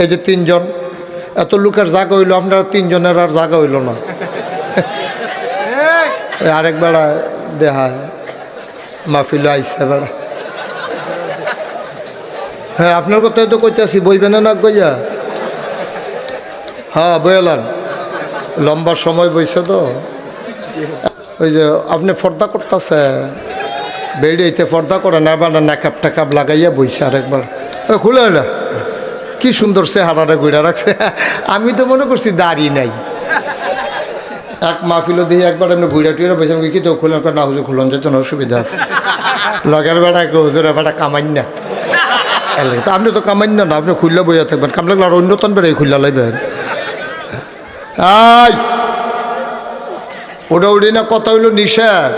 এই যে তিনজন, এত লোকের জায়গা হইল, আপনারা তিনজনের আর জায়গা হইল না। আরেক বেড়া দেখায় মাহফিল আইসে বেড়া। হ্যাঁ, আপনার কথাই তো কইতেছি, বইবেন না গইয়া? হ্যাঁ, বইলান, লম্বা সময় বইছে তো। ওই যে আপনি পর্দা করতেছে, বেড়িয়েতে পর্দা করে না, বা নাকাপ টাকাপ লাগাইয়া বইছে আরেকবার। খুলে না, কি সুন্দর সে হারাটা ঘুরে রাখছে। আমি তো মনে করছি দাড়ি নাই। এক মাহফিলও দিয়ে একবার এমনি ঘুরে টুইরে বসে কি তো খুলে না, হুজুর খুলন যেত না, অসুবিধা আছে। লগের বেড়া হুজুর বেড়া কামাই না, তা আপনি তো কামাই না, আপনি খুললে বইয়া থাকবেন, কাম লাগলে আর অন্যতন বেড়াই খুললা লাইবেন। আই ওটা উড়ি না, কথা হইল নিষেধ।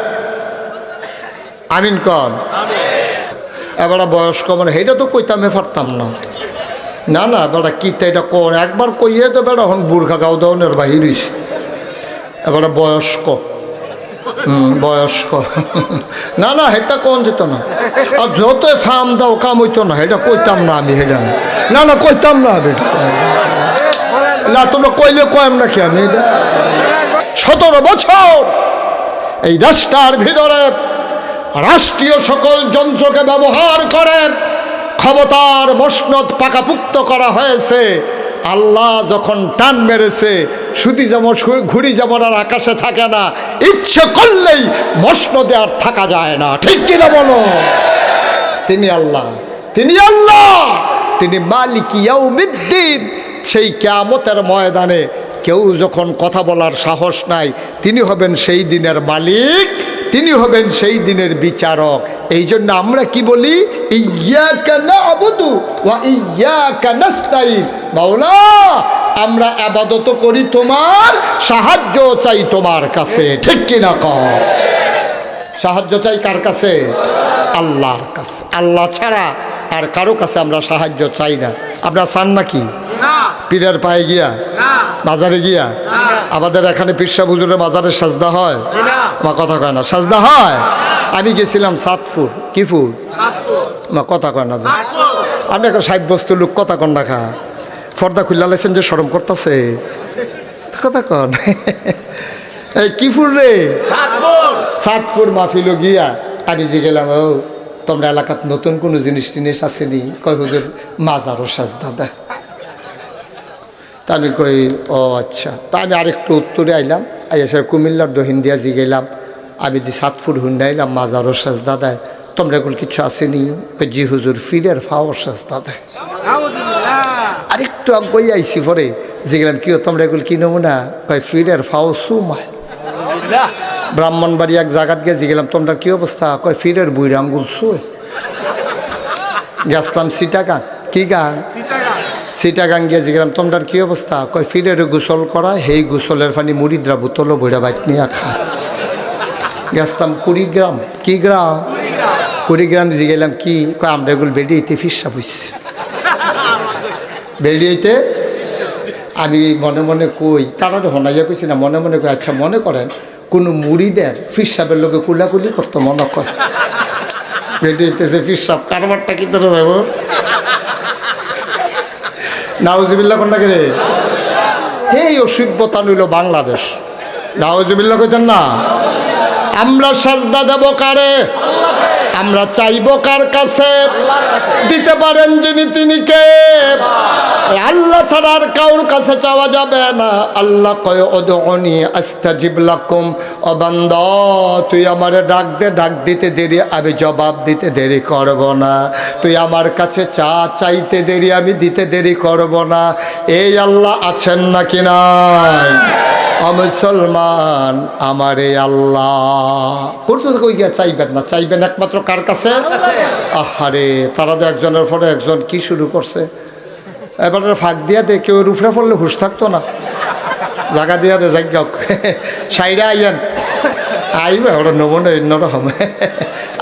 আমিন কন। এবার বয়স্ক মানে সেইটা তো কইতামে পারতাম না। না না বেড়া কি এটা কর, একবার কইয়ে তো বেড়া এখন বুর্খা গাও দাওনের বাহির হইছে। এবারে বয়স্ক, বয়স্ক না না সেটা কোন যেত না। আর যতই ফার্ম দাও কাম হইতো না, সেটা কইতাম না আমি। সেটা না না কইতাম না, না তোমরা কইলে কয়েম নাকি আমি। 17 বছর এই দেশটার ভিতরে রাষ্ট্রীয় সকল যন্ত্রকে ব্যবহার করে ক্ষমতার মসনদ পাকাপুক্ত করা হয়েছে। আল্লাহ যখন টান মেরেছে, সুতি যেমন ঘুড়ি যেমন আর আকাশে থাকে না, ইচ্ছে করলেই মসনদে আর থাকা যায় না। ঠিক কিনা বলো? তিনি আল্লাহ, তিনি আল্লাহ, তিনি মালিক ইয়াউমিদ্দিন। সেই কিয়ামতের ময়দানে কেউ যখন কথা বলার সাহস নাই, তিনি হবেন সেই দিনের মালিক, তিনি হবেন সেই দিনের বিচারক। এই জন্য আমরা কি বলি? ইয়্যাকা না'বুদু ওয়া ইয়্যাকা নাস্তাইন। মাওলা, আমরা ইবাদত করি তোমার, সাহায্য চাই তোমার কাছে। ঠিক কি না কও? সাহায্য চাই কার কাছে? আল্লাহর কাছে। আল্লাহ ছাড়া আর কারো কাছে আমরা সাহায্য চাই না। আপনারা চান নাকি? পীরের পায়ে গিয়া, মাজারে গিয়া? আমাদের এখানে পীর সাহেব হুজুরের মাজারে সাজদা হয়? আমার কথা কয় না, সাজদা হয়। আমি গেছিলাম সাতপুর। কি ফুর? আমার কথা কয় না। আপনি একটা সাব্যস্ত লোক, কথা কন রাখা। পর্দা খুললা লাইছেন যে শরম করতেছে, কথা কন। এই কি ফুর রে? সাতপুর মাহফিল গিয়া আমি যে গেলাম, ও তোমরা এলাকাত নতুন কোনো জিনিস টিনিস আসেনি? কয় হুজুর মাজারও সাজদা দেয়। তা আমি কই ও আচ্ছা। তা আমি আরেকটু উত্তরে আইলাম, আইসা কুমিল্লার দহিন্দিয়া জি গেলাম। আমি দি সাতপুর হুন্ডা আইলাম, মাজারও সাজদা দেয়। তোমরা এগুলো কিছু আসেনি? জি হুজুর ফিরের ফাও সাজদা দেয়। আরেকটু আগে আইসি পরে যে গেলাম, কি তোমরা এগুলো কি নমুনা? কয় ফিরের ফাও সুমায়। ব্রাহ্মণবাড়ি এক জায়গাত গিয়ে যে গেলাম, তোমরা কি অবস্থা? কয় ফিরের বুড়ি আঙ্গুল শুয়ে। গেছলাম সিটাগাং। কি গান? সিটাগাং গিয়ে যে গেলাম, তোমরা কি অবস্থা? কয় ফিরের গোসল করা, সেই গোসলের পানি মুড়িদরা বোতল বইরা বাইক নিয়ে খায়। গেছলাম কুড়িগ্রাম। কি গ্রাম? কুড়িগ্রাম যে গেলাম, কি? কয় আমরা এগুলো বেরিয়েতে ফিসা বুঝছি। বেরিয়েতে আমি মনে মনে কই, তারা হনাইয়া কইছি না, মনে মনে কই আচ্ছা মনে করেন কোনো মুড়িদের ফিসাবের লোকে কুলাকুলি করতো, মনে কর বেরিয়েতেছে ফিসাব, কারবারটা কি ধরে যাব? নাউজুবিল্লাহ কোনটা রে? এই অসভ্যতা নিল বাংলাদেশ। নাউজুবিল্লাহ কইতেন না? আমরা সাজদা দেব কারে? আমরা চাইব কার কাছে? দিতে পারেন যিনি, তিনি কে? আল্লাহ ছাড়া আর কারোর কাছে চাওয়া যাবে না। আল্লাহ কয় উদউনি আস্তাজিব লাকুম। ও বান্দা, তুই আমারে ডাক দে, ডাক দিতে দেরি আমি জবাব দিতে দেরি করব না। তুই আমার কাছে চা, চাইতে দেরি আমি দিতে দেরি করব না। এই আল্লাহ আছেন নাকি নাই? মুসলমান আমার এই আল্লাহ করতে কই গিয়া চাইবেন না, চাইবেন একমাত্র কার কাছে? আহারে, তারা তো একজনের পরে একজন কি শুরু করছে। এবারে ফাঁক দিয়া দে, কেউ রুফরে পড়লে হুশ থাকতো না। জায়গা দিয়া দে, যাই হোক সাইডে আইয়েন, আইবে ওরা নমনে অন্যরকম।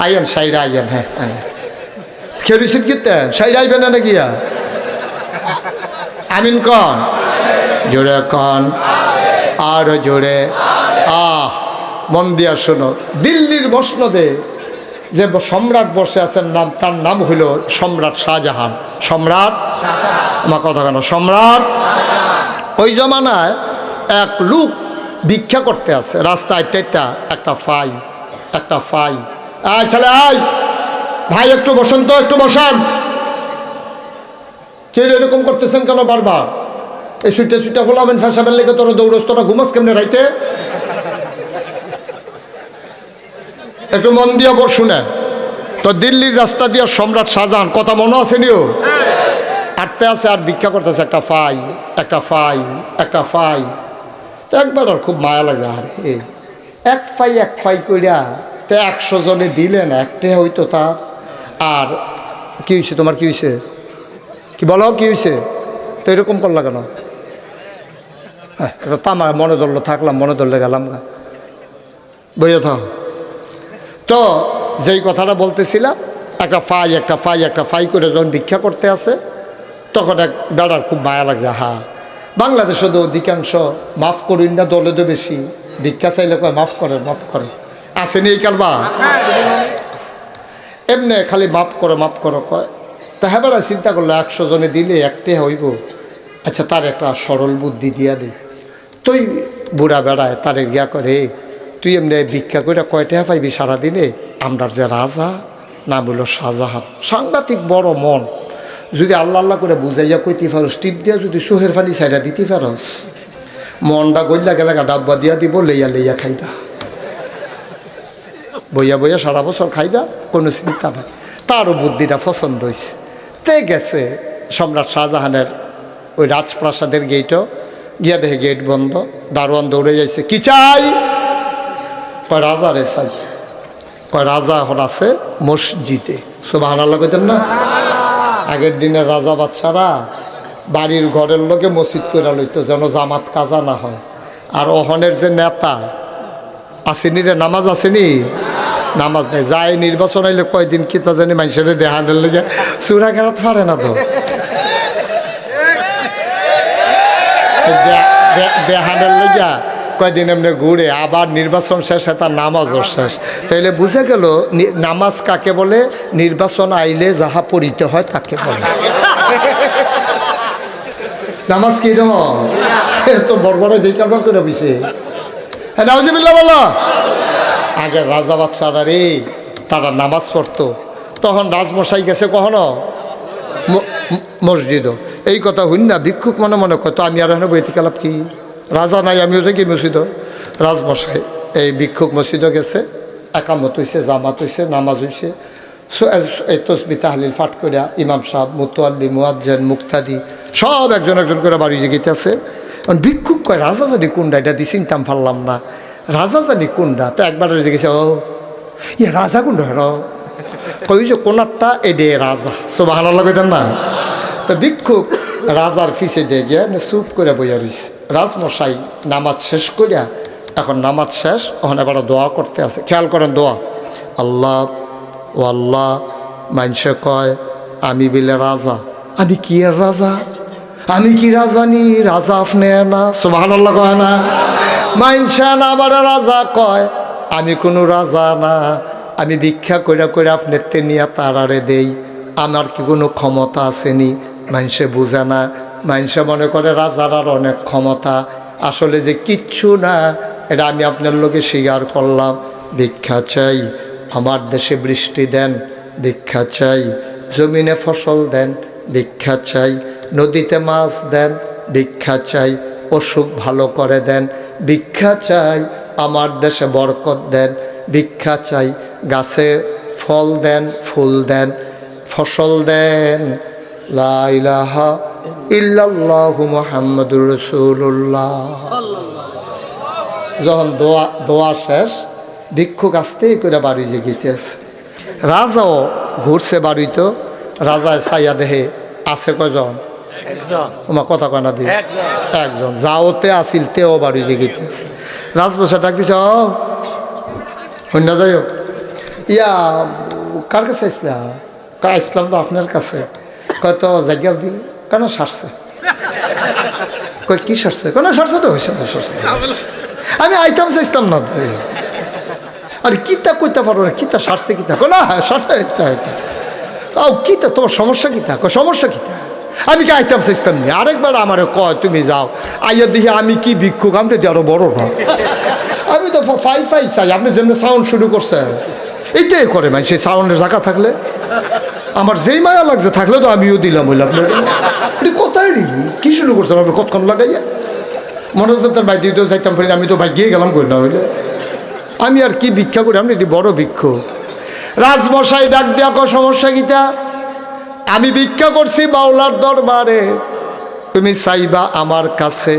আইয়েন সাইডে আইয়েন। হ্যাঁ হ্যাঁ, খেয়েছেন কিতে সাইডে আইবেন না গিয়া? আমিন কন, জোরে কন, আরো জোরে। মন দিয়া শোনো, দিল্লির মসনদে যে সম্রাট বসে আছেন, নাম তার নাম হইল সম্রাট শাহজাহান। সম্রাট আমার কথা কেন সম্রাট। ওই জমানায় এক লোক ভিক্ষা করতে আছে রাস্তায়, টেটা একটা ফাই আয় ছেলে আয়, ভাই একটু বসেন তো, একটু বসান। কেউ এরকম করতেছেন কেন বারবার? এই সুইটা ফোলাবেন ফেসাবেন লেগে তোরা দৌড়স, তোরা ঘুমাস কেমনে রাইতে? একটু মন দিয়ে শুনেন তো। দিল্লির রাস্তা দিয়ে সম্রাট শাহজাহান, কথা মনে আছে নিও, আটতে আছে আর ভিক্ষা করতেছে একটা ফাই। তো একবার আর খুব মায়া লাগে, আর এক ফাই কইরা তো 100 জনে দিলেন, একটা হইতো তার। আর কি হয়েছে তোমার, কি হয়েছে, কি বলো, কি হয়েছে? তো এরকম করলা কেন? তা আমার মনে ধরলো, থাকলাম, মনে ধরলে গেলাম গা, বইয়ে থাও। তো যেই কথাটা বলতেছিলাম, একটা ফাই করে যখন ভিক্ষা করতে আসে, তখন এক বেড়ার খুব মায়া লাগছে। বাংলাদেশে তো অধিকাংশ মাফ করুন না, দলে তো বেশি ভিক্ষা চাইলে কয় মাফ করেন আসেনি এই কালবা, এমনি খালি মাফ করো কয়। তা হ্যাঁ বেড়া চিন্তা করলো 100 জনে দিলে একটা হইব, আচ্ছা তার একটা সরল বুদ্ধি দিয়া দিই। তুই বুড়া বেড়ায় তার গিয়া করে, তুই এমনি ভিক্ষা করে কয়টা পাইবি সারাদিনে? আমরার যে রাজা নাম হলো শাহজাহান, সাংঘাতিক বড় মন, যদি আল্লাহ করে বুঝাইয়া কইতে পারস, টিপ দিয়া যদি চোহের ফালি সাইডা দিতে পারস, মনটা গইলা গেলে ডাব্বা দিয়া দিব, লেইয়া খাইবা, বইয়া সারা বছর খাইবা, কোনো চিন্তা নাই। তারও বুদ্ধিটা পছন্দ হয়েছে। তে গেছে সম্রাট শাহজাহানের ওই রাজপ্রাসাদের গেটও গিয়া দেখে গেট বন্ধ, দারোয়ান দৌড়ে যাইছে, কি চাই? কয় রাজা রে চাই। কয় রাজা এখন আছে মসজিদে। সুবহানাল্লাহ কইতেন না? আগের দিনের রাজা বাদশারা বাড়ির ঘরের লোকে মসজিদ করে লইতো যেন জামাত কাজা না হয়। আর ওহনের যে নেতা আসেনি রে, নামাজ আসেনি, নামাজ নেই, যায় নির্বাচন আইলে কয়দিন কি তা জানি মানুষের দেহানের লেগে চূড়া গেরাত পারে না, তো দেহানের লেগা কয়দিন এমনি ঘুরে, আবার নির্বাচন শেষ, তার নামাজও শেষ। তাইলে বুঝে গেল নামাজ কাকে বলে, নির্বাচন আইলে যাহা পড়িতে হয় তাকে বলে। নামাজ কি রকম তো বড় দেখার করে বসে, হ্যাঁ নাউজুবিল্লাহ বলো। আগের রাজা বাদশারা রে, তারা নামাজ পড়তো, তখন রাজমশাই গেছে কখনো মসজিদও, এই কথা হইন না ভিক্ষুক মনে মনে কত, আমি আর এখানে বইতে গেলাম কি, রাজা নাই আমিও যে কি মসজিদ। রাজমশাই এই ভিক্ষুক মসজিদও গেছে, একামত হয়েছে, জামাত হয়েছে, নামাজ হয়েছে, এই তসবি তাহলিল ফাট করিয়া ইমাম সাহেব, মুতোয়াল্লি, মুয়াজ্জিন, মুক্তাদি সব একজন করে বাড়ি গেতেছে। ভিক্ষুক কয় রাজা জানি কোনটা, এটা দিয়ে চিনতাম পারলাম না, রাজা জানি কোনটা। তো একবার গেছে, ও ইয়ে রাজা কোনটা হেন, কই যে কোনারটা এডে রাজা। সুবহানাল্লাহ কইতেন না? তো ভিক্ষুক রাজার ফিসে দিয়ে গিয়ে চুপ করে বইয়া রয়েছে। রাজমশাই নামাজ শেষ করিয়া, এখন নামাজ শেষ, ওখানে এবার দোয়া করতে আছে। খেয়াল করেন দোয়া, আল্লাহ ও আল্লাহ, মানুষে কয় আমি বিলে রাজা, আমি কি এর রাজা, আমি কি রাজা নি, রাজা আপনি না। সুবহানাল্লাহ কয় না? মানুষে না আবার রাজা কয়, আমি কোনো রাজা না, আমি ভিক্ষা করে আপনার নিয়ে তারারে দেই, আমার কি কোনো ক্ষমতা আসেনি? মানুষে বুঝে না, মানুষে মনে করে রাজার আর অনেক ক্ষমতা, আসলে যে কিচ্ছু না। এটা আমি আপনার লোকে স্বীকার করলাম। ভিক্ষা চাই, আমার দেশে বৃষ্টি দেন, ভিক্ষা চাই, জমিনে ফসল দেন, ভিক্ষা চাই, নদীতে মাছ দেন, ভিক্ষা চাই, অসুখ ভালো করে দেন, ভিক্ষা চাই, আমার দেশে বরকত দেন, ভিক্ষা চাই, গাছে ফল দেন, ফুল দেন, ফসল দেন, লা ইলাহা ইল্লাল্লাহু মুহাম্মাদুর রাসূলুল্লাহ। যখন দোয়া শেষ, ভিক্ষুক আস্তেই করে বাড়ি গিয়েছে। রাজাও ঘুরছে বাড়িতে, রাজায় চাইয়া দেহে আছে কয়জন, তোমার কথা কয় না দিয়ে একজন, যাওতে আসিল তেও বাড়ি গিয়েছে। রাজবসা ডাক দিছে, ও হইনা যাই হোক, ইয়া কার কাছে আসলাম? আসলাম তো আপনার কাছে। কত জায়গা দিল কেন সারছে? কই কি সারছে? কেন সারছে তো হয়েছে, তো সারছে, আমি আইতাম চাইতাম না। আর কিতা কইতে পারো না, কিতা সারছে কিতা, না সারছে কিতা, তোমার সমস্যা কিতা? সমস্যা কিতা? আমি কি আইতাম সিস্টেম নিয়ে আরেকবার আমারে কয় তুমি যাও আইয়া দেখি আমি কি ভিক্ষুক আমি তো আরো বড় না আমি তো ফাই চাই আপনি যেমনি সাউন্ড শুরু করছেন এইটাই করে মানে সেই সাউন্ডের জায়গা থাকলে আমার যেই মায়া লাগছে থাকলে তো আমিও দিলাম ওই আপনার কোথায় কি শুরু করছেন আপনি কতক্ষণ লাগাইয়া মনে হচ্ছে তার বাইক দিতেও চাইতাম পারি আমি তো বাইক গিয়ে গেলাম করি না হইলে আমি আর কি ভিক্ষা করি আপনি যদি বড় ভিক্ষুক রাজমশাই ডাক দেওয়া কো সমস্যা গীতা আমি ভিক্ষা করছি বাউলার দরবারে তুমি চাইবা আমার কাছে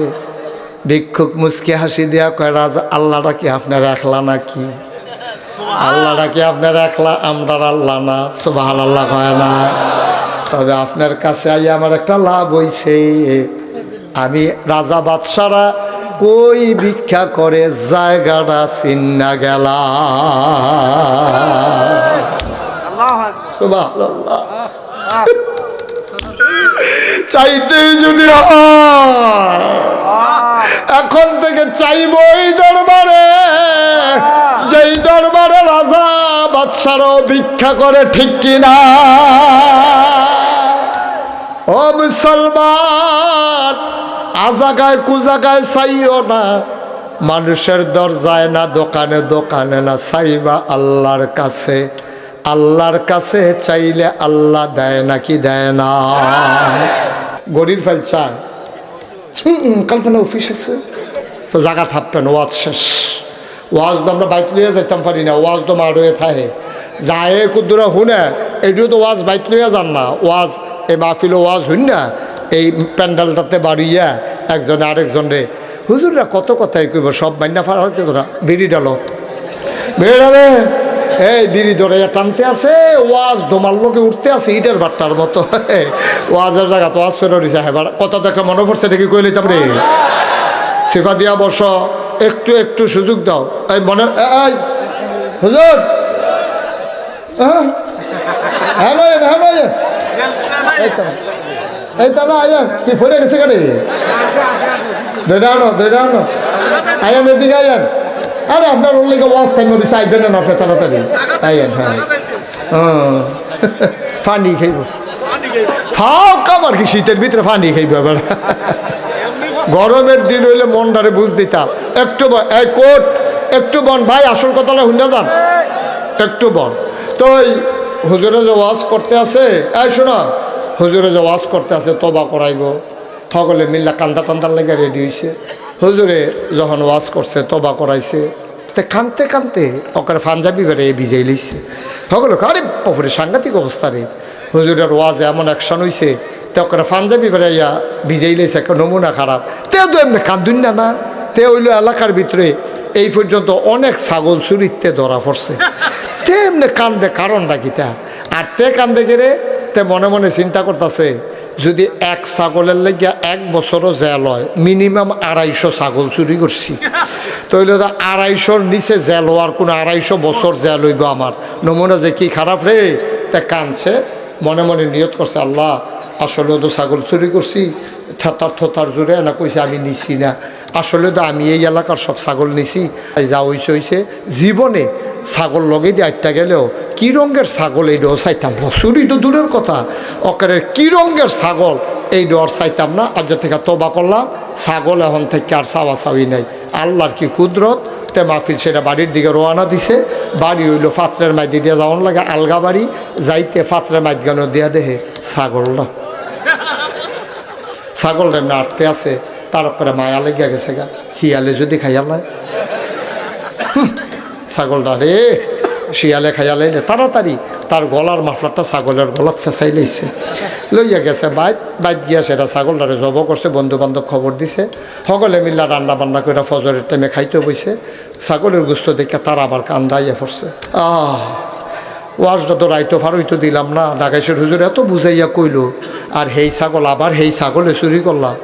ভিক্ষুক মুচকি হাসি দেয়া কয় রাজা আল্লাহটা কি আপনার একলা নাকি আল্লাহটা কি আপনার একলা আমরা আল্লাহ না সুবহানাল্লাহ হয় না তবে আপনার কাছে আই আমার একটা লাভ হইছে আমি রাজা বাদশারা কই ভিক্ষা করে জায়গাটা চিন্না গেলা সুবহানাল্লাহ চাইতে যদি এখন থেকে চাইব এই দরবারে যেই দরবারে রাজা বাদশারও ভিক্ষা করে ঠিক কিনা ও মুসলমান আজাগায় কুজাগায় চাইও না মানুষের দরজায় না দোকানে দোকানে না চাইবা আল্লাহর কাছে আল্লাহর কাছে চাইলে আল্লাহ দেয় নাকি দেয় না গরিব ফেল চায় কালকে অফিস আছে তো জায়গা থাকবেন ওয়াজ শেষ ওয়াজ তো আমরা বাইক লইয়া যাইতাম পারি না ওয়াজ তো মার হয়ে থাকে যায় কুদ্দুরা শুনে এটিও তো ওয়াজ বাইক লইয়া যান না ওয়াজ এই মাহফিল ওয়াজ হইন না এই প্যান্ডেলটাতে বাড়িয়া একজনে আরেকজনে হুজুররা কত কথাই কইব সব মাইনা ফাড়া হচ্ছে তোরা বিড়ি ডালো বিড়ি ডালে এই বিড়ি ধরে টানতে আছে ওয়াজ দোমার লোকে উঠতে আছে ইটের বাট্টার মতো ওয়াজের জায়গা তো ওয়াজ ফেরো দিছে এবার কথা দেখা মনে পড়ছে দেখি কই লইতাম রে সিফা দিয়া বস একটু একটু সুযোগ দাও এই মনে এই হুজুর হ্যাঁ এই তা না আয়ান কি ফেরে গেছে কেন দেড়ানো আয়ান এদিকে আয়ান আরে আপনার ওর লেগে ওয়াজ টাইম দিচ্ছে আইবেন না আপনি তাড়াতাড়ি আয়ান হ্যাঁ ফানি খাইব ফাও কামার কি শীতের ভিতরে ফানি খাইব এবার গরমের দিন হইলে মনটারে বুঝ দিতাম একটু এই কোট একটু বন ভাই আসল কথাটা শুনে যান একটু বন তো ওই হুজুরে যে ওয়াজ করতে আছে এই শোনো হুজুরে যে ওয়াজ করতে আছে তবা করাইব সকলে মিল্লা কান্দার লেগে রেডি হয়েছে হুজুরে যখন ওয়াজ করছে তবা করাইছে তো কানতে ওকে পাঞ্জাবি বেড়ে ভিজাই লইছে সকলে আরে পপুরে সাংঘাতিক অবস্থা রে হুজুরের ওয়াজ এমন অ্যাকশন হয়েছে তো ওকে পাঞ্জাবি বেড়াইয়া ভিজাই লইছে একটা নমুনা খারাপ তেও তো এমনি কান্দুন না তে হইল এলাকার ভিতরে এই পর্যন্ত অনেক ছাগল চুরিতে ধরা পড়ছে তে এমনি কান্দে কারণটা কিতা আর তে কান্দে গেলে তে মনে মনে চিন্তা করতেছে যদি এক ছাগলের লেগে 1 বছরও জেল হয় মিনিমাম 250 ছাগল চুরি করছি তো হইলে 250-র নিচে জেল হওয়ার কোনো 250 বছর জেল হইব আমার নমুনা যে কি খারাপ রে তে কানছে মনে মনে নিয়ত করছে আল্লাহ আসলে তো ছাগল চুরি করছি থতার জোরে না কইছে আমি নিছি না আসলে তো আমি এই এলাকার সব ছাগল নিছি যা হইছে জীবনে ছাগল লগে দিয়ে আটটা গেলেও কি রঙের ছাগল এই ডর চাইতাম না চুরি তো দূরের কথা অকারের কি রঙের ছাগল এই ডর চাইতাম না আজ থেকে তবা করলাম ছাগল এখন থেকে আর চাওয়া চাওয়ি নাই আল্লাহর কি কুদরত তে মাহফিল সেটা বাড়ির দিকে রওনা দিছে বাড়ি হইলো ফাতরের মাইদি দিয়ে যাওয়ান লাগে আলগা বাড়ি যাইতে ফাতরের মাইদ গান দিয়া দেহে ছাগলটা নাড়তে আছে তার করে মায়া লেগে গেছে গা হিয়ালে যদি খাইয়ালায় ছাগলটা রে শিয়ালে খাইয়া লাইলে তাড়াতাড়ি তার গলার মাফলারটা ছাগলের গলাত ফেঁসাই লাইছে লইয়া গেছে বাইত গিয়া সেটা ছাগলটারে জব করছে বন্ধু বান্ধব খবর দিছে সকলে মিল্লা রান্না বান্না করে ফজরের টাইমে খাইতে বইছে ছাগলের গুস্ত দেখে তার আবার কান্দাইয়া পড়ছে ওয়াজটা তো রাইতো ফারইতো দিলাম না ঢাকাইশের হুজুর এত বুঝাইয়া কইল আর হেই ছাগল আবার হেই ছাগলে চুরি করলাম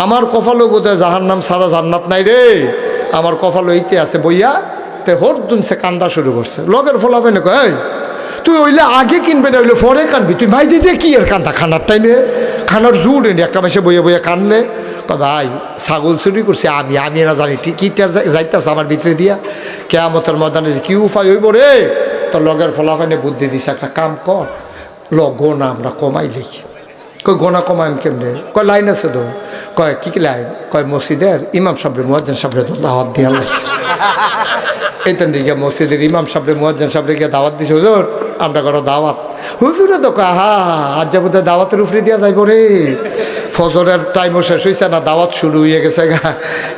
আমার কপালও বোধহয় জাহান্নাম সারা জান্নাত নাই রে আমার কপাল এইতে আছে বইয়া তে হর দুনছে কান্দা শুরু করছে লগের ফলাফে না কয় তুই ওইলে আগে কিনবে না ওইলে পরে কানবি তুই ভাই দিদি কি আর কান্দা খানার টাইমে খানার জুড় এনে একটা মাসে বইয়ে বইয়ে কানলে ভাই ছাগল চুরি করছে আমি না জানি টিকিটার যাইতেছে আমার ভিতরে দিয়া কেয়ামতের ময়দানে কি উপায় হইব রে তো লগের ফলাফানে বুদ্ধি দিছে একটা কাম কর লগ না আমরা কমাই লিখি কই গোনা কমাইম কেমনে? কয় লাইন আছে তো। কয় কি লাইন? কয় মসজিদের ইমাম সাহেবের মুয়াজ্জিন সাহেবের দাওয়াত দিয়া লাই। এইটান দিকে মসজিদের ইমাম সাহেবের মুয়াজ্জিন সাহেবের গিয়ে দাওয়াত দিছে, হুজুর আমরা করো দাওয়াত। হুজুরে তো কয় হা আজ যাবো তো দাওয়াতের উপরে দিয়া যাইব রে, ফজরের টাইমও শেষ হয়েছে না, দাওয়াত শুরু হয়ে গেছে গা।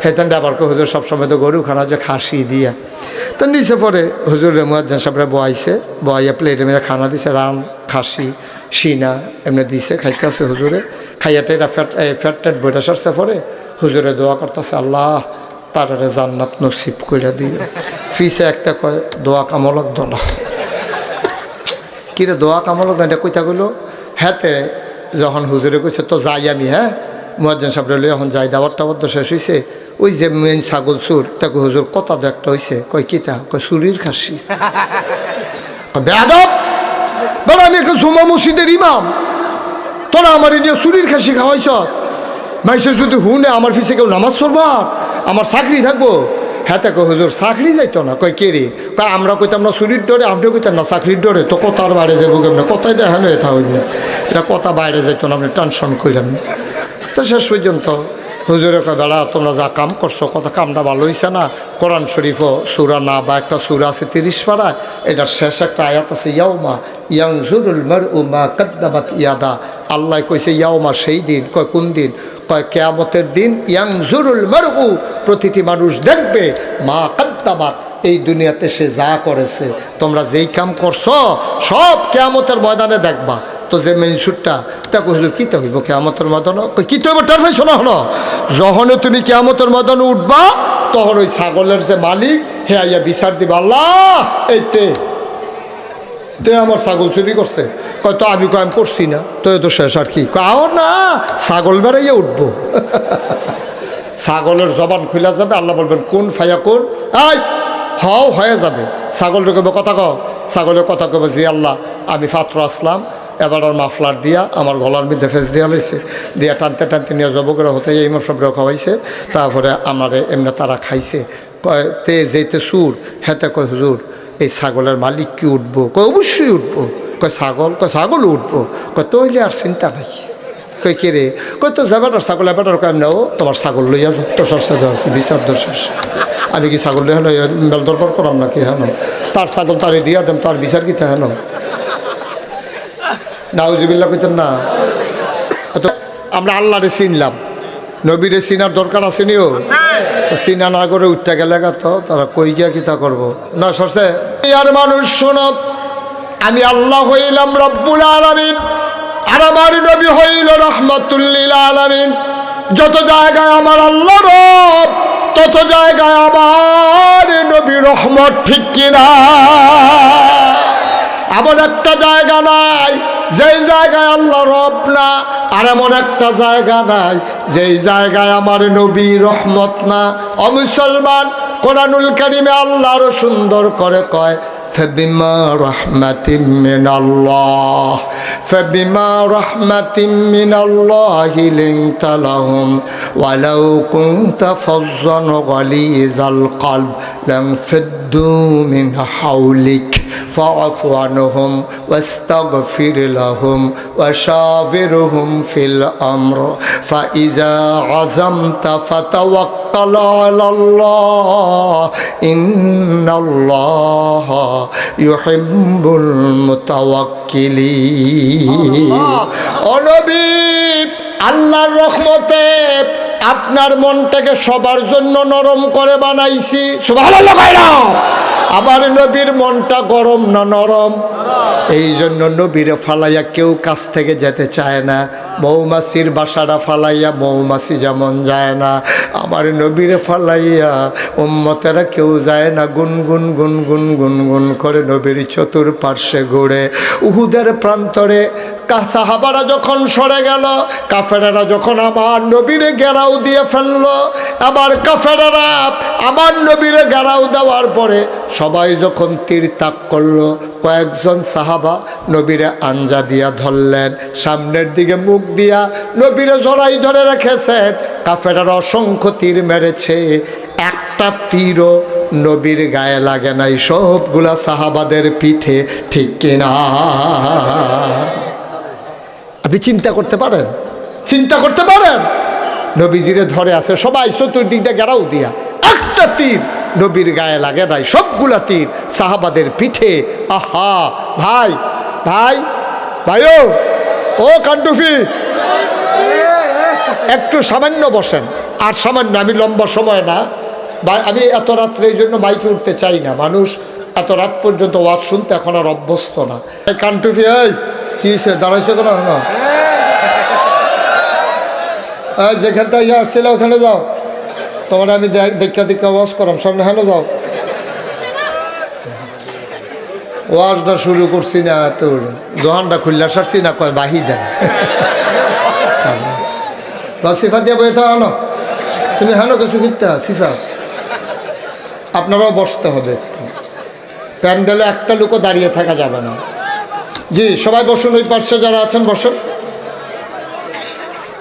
হেতানটা আবার হুজুর সবসময় তো গরু খানা যে খাসি দিয়া। তো নিচে পরে হুজুরের মুয়াজ্জিন সাহেবরা বয়াইছে, বয়াইয়া প্লেটের মধ্যে খানা দিছে, রান খাসি সিনা এমনি দিছে, খাইতেছে হুজুরে। খাইয়াতে এরা ফ্যাট ট্যাট বইটা সারছে পরে হুজুরে দোয়া করতেছে, আল্লাহ তারারে জান্নাত নসিব কইরা দিও। ফিসে একটা কয় দোয়া কামলক দোনা। কিরে দোয়া কামলক এটা কইতা গেলো হ্যাঁতে যখন হুজুরে কইছে তো যাই আমি, হ্যাঁ মুয়াজ্জিন সাহেব রইল এখন যাই, দাবার টাবার তো শেষ হয়েছে। ওই যে মেন ছাগল চুর তাকে হুজুর কথা তো একটা হয়েছে, কয় কিতা? কয় চুরির খাসি। বেয়াদব বলো আমি একটা জুমা মসজিদের ইমাম, তোরা আমার নিয়ে চুরির খাসি খাওয়াইছ। মানুষের যদি হুনে আমার ফিসে কেউ নামাজ পড়বার, আমার চাকরি থাকবো। হ্যাঁ তাকে হুজুর চাকরি যাইতো না। কয় কে রে? কয় আমরা কইতাম না চুরির ডরে, আপনিও কইতেন না চাকরির ডরে, তো কথার বাইরে যাবো কেমন? কথাই দেখা নয় থা হইলে এটা কথা বাইরে যাইতো না, আপনি টেনশন করলেন। তো শেষ পর্যন্ত হুজুরে কয় বেড়া তোমরা যা কাম করছো কথা কামটা ভালো হয়েছে না। কোরআন শরীফও সূরা না বা একটা সূরা আছে 30 পারায়, এটার শেষ একটা আয়াত আছে ইয়াউমা ইয়ানজুরুল মারউ মা কাদ্দামাত ইয়াদা। আল্লাহ কইছে ইয়াউমা সেই দিন। কয় কোন দিন? কয় কিয়ামতের দিন। ইয়ানজুরুল মারউ প্রতিটি মানুষ দেখবে মা কাদ্দামাত এই দুনিয়াতে সে যা করেছে, তোমরা যেই কাম করছো সব কিয়ামতের ময়দানে দেখবা। তো যে মেইন সুটটা তাকে হুজুর কীতে হইব কিয়ামতের ময়দানে? কীতে হইব টার পাইছো না হলো? যখনই তুমি কিয়ামতের ময়দানে উঠবা তখন ওই ছাগলের যে মালিক হে আইয়া বিচার দিবা, আল্লাহ এইতে তে আমার ছাগল চুরি করছে। কয় তো আমি কয় আমি করছি না। তো এ তো শেষ আর কি? কাও না ছাগল বেড়াইয়া উঠবো। ছাগলের জবান খুলে যাবে, আল্লাহ বলবেন কোন ফাইয়া কোন, আই হাও হয়ে যাবে। ছাগলটা কবে কথা কও, ছাগলের কথা কবে জি আল্লাহ আমি পাত্র আসলাম, এবার আর মাফলার দিয়া আমার গলার মধ্যে ফেস দিয়া লাইছে, দিয়া টানতে টানতে নিয়ে জব করে হতে ইমাম সবরে খাওয়াইছে। তারপরে আমারে এমনি তারা খাইছে। কয় তে যেতে সুর হেতে কয় হুজুর এই ছাগলের মালিক কি উঠবো? কয় অবশ্যই উঠবো। কয় ছাগল? কয় ছাগল উঠবো। কয় তো হইলে আর চিন্তা নাই। কয় কে রে? কয় তো যাবেটার ছাগল এবাটার কয় নাও তোমার ছাগল লইয়া তো সরষে দেওয়ার কি বিচার দোষ। আমি কি ছাগল হেন মেল দরকার করাম নাকি? হেন তার ছাগল তারে দিয়া দেন, তার বিচার কি তা হেন? নাউজুবিল্লাহ কইতেন না। তো আমরা আল্লাহরে চিনলাম, নবীরে চিনার দরকার আছে নিও। চিনা না করে উঠতে গেলে তো তারা কই গিয়া কিতা করবো না সরছে। আর মানুষ শোনো, আমি আল্লাহ হইলাম রব্বুল আলামিন, আর আমার নবী হইল রহমাতুল লিল আলামিন। যত জায়গায় আমার আল্লাহ রব, তত জায়গায় আমার নবী রহমত, ঠিক কিনা? এমন একটা জায়গা নাই যেই জায়গায় আল্লাহ রব না, আর এমন একটা জায়গা নাই যেই জায়গায় আমার নবী রহমত না। অমুসলমান কোরআনুল কারীমে আল্লাহ আরো সুন্দর করে কয় فبما رحمة من الله فبما رحمة من الله لنت لهم ولو كنت فظا غليظ القلب لانفضوا من حولك فاعف عنهم واستغفر لهم وشاورهم في الأمر فإذا عزمت فتوكل على الله إن الله ইউহিব্বুল মুতাওয়াক্কিলিন। ও নবী, আল্লাহর রহমতে আপনার মনটাকে সবার জন্য নরম করে বানাইছি। সুবহানাল্লাহ কইরা। আবার নবীর মনটা গরম না নরম? এই জন্য নবীরে ফালাইয়া কেউ কাছ থেকে যেতে চায় না। মৌমাছির বাসাটা ফালাইয়া মৌমাছি যেমন যায় না, আমার নবীরে ফালাইয়া উম্মতেরা কেউ যায় না। গুনগুন গুনগুন গুনগুন করে নবীর চতুর্পার্শ্বে ঘুরে। উহুদের প্রান্তরে সাহাবারা যখন সরে গেল, কাফেরেরা যখন আমার নবীরে ঘেরাও দিয়ে ফেললো, আবার কাফেরেরা আমার নবীরে ঘেরাও দেওয়ার পরে সবাই যখন তীর তাক করলো, কয়েকজন সাহাবা নবীরে আঞ্জা দিয়া ধরলেন, সামনের দিকে মুখ দিয়া নবীরে জড়াই ধরে রেখেছেন। কাফেরেরা অসংখ্য তীর মেরেছে, একটা তীরও নবীর গায়ে লাগে নাই, সবগুলা সাহাবাদের পিঠে, ঠিক কিনা? আপনি চিন্তা করতে পারেন? চিন্তা করতে পারেন? নবীজিরে ধরে আছে সবাই চতুর্দিক দিয়ে গেরাও দিয়া, একটা তীর নবীর গায়ে লাগে নাই, সবগুলা তীর সাহাবাদের পিঠে। আহা ভাই ভাই ভাইও, ও কান্টুফি, একটু সামান্য বসেন, আর সামান্য, আমি লম্বা সময় না ভাই, আমি এত রাত্রে এই জন্য মাইকে উঠতে চাই না, মানুষ এত রাত পর্যন্ত ওয়াজ শুনতে এখন আর অভ্যস্ত না। কান্টুফি, এই কি দাঁড়াইছে কেন? যেখান থেকে আসছিল ওখানে যাও, তোমার আমি দেখা দেখা ওয়াজ করাম, সামনে হেন যাও। ওয়াজটা শুরু করছি না, তোর দোকানটা খুললা সারছি না, কয় বাহি দেন সিফা দিয়ে বয়ে থাকো না, তুমি হেন কিছু কিনতে সিফা। আপনারাও বসতে হবে, প্যান্ডেলে একটা লোকও দাঁড়িয়ে থাকা যাবে না। জি সবাই বসুন, ওই পার্শ্বে যারা আছেন বসুন।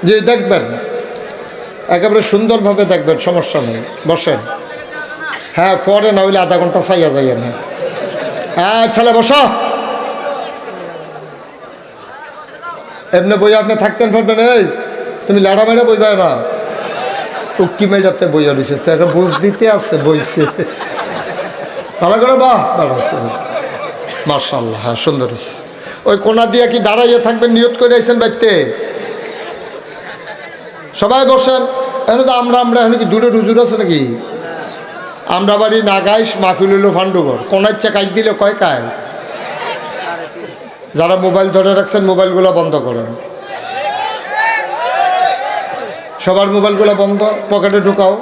জি দেখবেন, একেবারে সুন্দরভাবে দেখবেন, সমস্যা নেই, বসেন। হ্যাঁ পরে না হইলে আধা ঘন্টা চাইয়া যাইয়া না। হ্যাঁ ছেলে বসো, এমনি বই আপনি থাকতেন পারবেন? এই তুমি লাড়া মেরে বইবে না, উক্কি মেজাতে বইয়া দিছে, তো একটা বুঝ দিতে আছে বইছে ভালো করে। বাহ আছে মাশাআল্লাহ, হ্যাঁ সুন্দর হয়েছে। ওই কোনা দিয়ে কি দাঁড়াইয়ে থাকবেন? নিয়ত করে আইছেন বাইতে? সবাই বসেন। এখন তো আমরা এখন কি দূরে রুজুর আছে নাকি? আমরা বাড়ি নাগাইশ, মাহফিল হইল ফান্ডুগর, কোনার চা কাজ দিলে কয় কায়। যারা মোবাইল ধরে রাখছেন মোবাইলগুলো বন্ধ করেন, সবার মোবাইলগুলো বন্ধ, পকেটে ঢুকাও।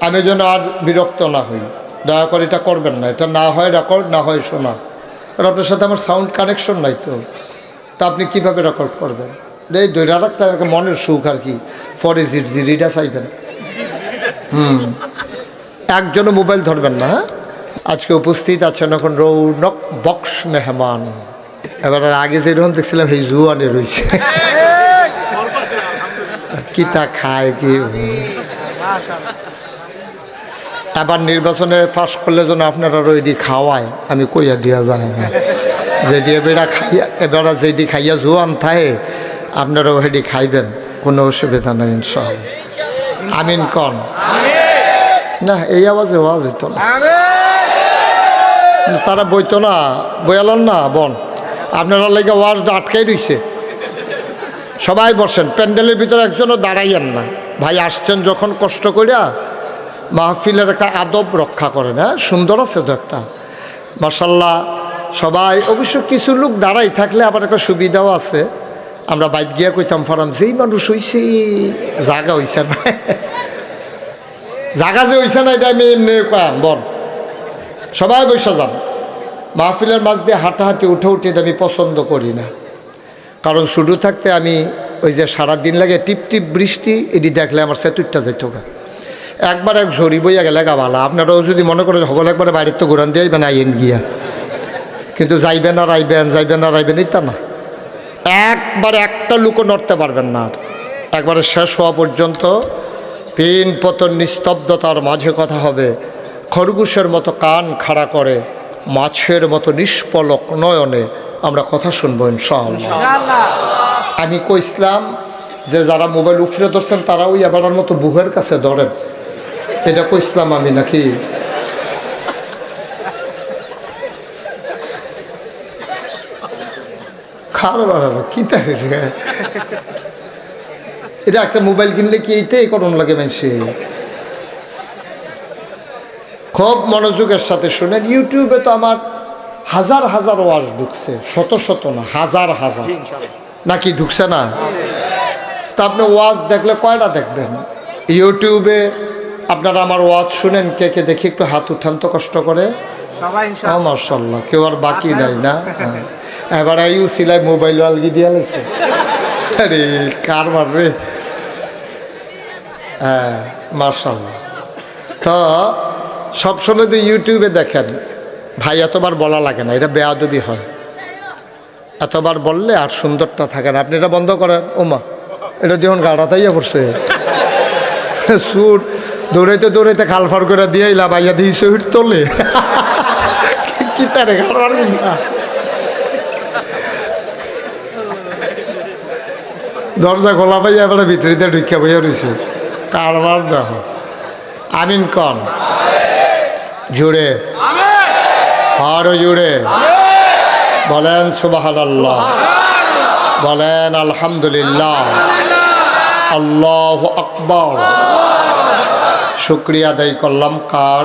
আমি যেন আর বিরক্ত না হই, দয়া করে এটা করবেন না। এটা না হয় রেকর্ড, না হয় শোনা। আর আপনার সাথে আমার সাউন্ড কানেকশন নাই তো, তা আপনি কীভাবে রেকর্ড করবেন? এই দৈরা রাখতে মনের সুখ আর কি, ফরে জিরিটা চাইবেন। একজনও মোবাইল ধরবেন না। হ্যাঁ আজকে উপস্থিত আছেন এখন রৌনক বক্স মেহমান। এবার আগে যেরকম দেখছিলাম এই জুয়ানে রয়েছে, কি তা খায় কি। এবার নির্বাচনে পাশ করলে যেন আপনারা রইডি খাওয়ায়, আমি কইয়া দিয়া যায় না, যেটি এবার খাইয়া, এবার যেটি খাইয়া জোয়ান থাকে আপনারাও হেডি খাইবেন, কোনো অসুবিধা নেই ইনশাআল্লাহ। আমিন কন না, এই আওয়াজে ওয়াজ হইতো না, তারা বইতো না, বয়ালন না বোন, আপনারা লেগে ওয়াজটা আটকাই রইছে। সবাই বসেন, প্যান্ডেলের ভিতরে একজনও দাঁড়াইয়েন না ভাই। আসছেন যখন কষ্ট করিয়া, মাহফিলের একটা আদব রক্ষা করেন। হ্যাঁ সুন্দর আছে তো একটা, মাশাল্লাহ। সবাই অবশ্য কিছু লোক দাঁড়াই থাকলে আবার একটা সুবিধাও আছে। আমরা বাইক গিয়া কইতাম ফারাম, যেই মানুষ হইছে জাগা হইছে না, জাগা যে হইছে না এটা আমি এমনি কয়াম বল। সবাই বসে যান। মাহফিলের মাঝ দিয়ে হাঁটাহাঁটি উঠে উঠে এটা আমি পছন্দ করি না, কারণ শুরু থাকতে আমি ওই যে সারাদিন লাগে টিপ টিপ বৃষ্টি, এটি দেখলে আমার সেতুরটা যেত গা। একবার এক ঝড়ি বইয়া গেলে গা ভালো। আপনারাও যদি মনে করেন সকল একবারে বাইরের তো ঘুরান দিয়ে আইবেন, আইন গিয়া, কিন্তু যাইবেন আর আইবেন, যাইবেন আর আইবেন, এটা না। একবারে একটা লুকও নড়তে পারবেন না। আর একবারে শেষ হওয়া পর্যন্ত তিন পতন নিস্তব্ধতার মাঝে কথা হবে। খরগোশের মতো কান খাড়া করে, মাছের মতো নিষ্পলক নয়নে আমরা কথা শুনবো ইনশাআল্লাহ। আমি কইছিলাম যে যারা মোবাইল উফরে ধরছেন তারা ওই এবার মতো বুহের কাছে ধরেন, এটা কইছিলাম আমি নাকি? খারাপ কি থাকে এটা, একটা মোবাইল কিনলে কি এইটাই করণ লাগে মানুষে। খুব মনোযোগের সাথে শুনেন। ইউটিউবে তো আমার হাজার হাজার ওয়াজ ঢুকছে, শত শত না, হাজার হাজার নাকি ঢুকছে না? তা আপনি ওয়াজ দেখলে কয়টা দেখবেন? ইউটিউবে আপনারা আমার ওয়াজ শুনেন, কে কে দেখি একটু হাত উঠান তো কষ্ট করে। মাশাআল্লাহ, কেউ আর বাকি নাই না? এবার আইউ সিলাই মোবাইল আলগি দিয়া লাগছে। আরে কার মারবে। হ্যাঁ মাশাআল্লাহ। তো সবসময় তো ইউটিউবে দেখেন ভাই, এতবার বলা লাগে না, এটা বেয়াদবি হয়। এতবার বললে আর সুন্দরটা থাকে না। আপনি এটা বন্ধ করেন। ওমা, এটা যখন গাড়া তাইয়া পড়ছে, সুর দৌড়াইতে দৌড়াইতে খালফার করে দিয়ে লাভাইয়া দিয়ে শহীদ তোলে কি তারে খাবার। দরজা খোলা পাই এবার ভিতরে ঢুকিয়া বইয়া রয়েছে কারবার দেখো আমিন কন জুড়ে আরো জুড়ে বলেন সুবহানাল্লাহ বলেন আলহামদুলিল্লাহ আল্লাহু আকবার। শুকরিয়া আদায় করলাম কার?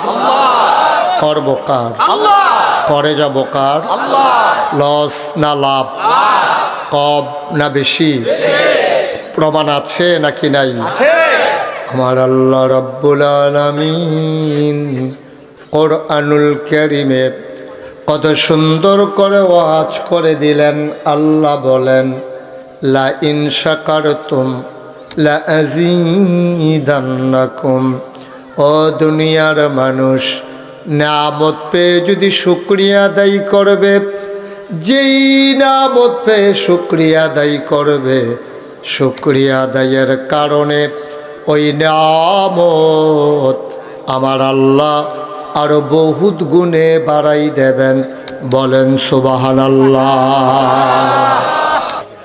করব কার? করে যাব কার? লস না লাভ? কম না বেশি? প্রমাণ আছে নাকি নাই? আমার আল্লাহ রাব্বুল আলামিন কোরআনুল কারীমে কত সুন্দর করে ওয়াজ করে দিলেন। আল্লাহ বলেন লা ইন শাকারতুম লা আযীদান্নাকুম। ও দুনিয়ার মানুষ, নিয়ামত পেয়ে যদি শুকরিয়া আদায় করবে, যেই নিয়ামত পেয়ে শুকরিয়া আদায় করবে, শুকরিয়া আদায়ের কারণে ওই নিয়ামত আমার আল্লাহ আরো বহুত গুণে বাড়াই দেবেন। বলেন সুবহানাল্লাহ।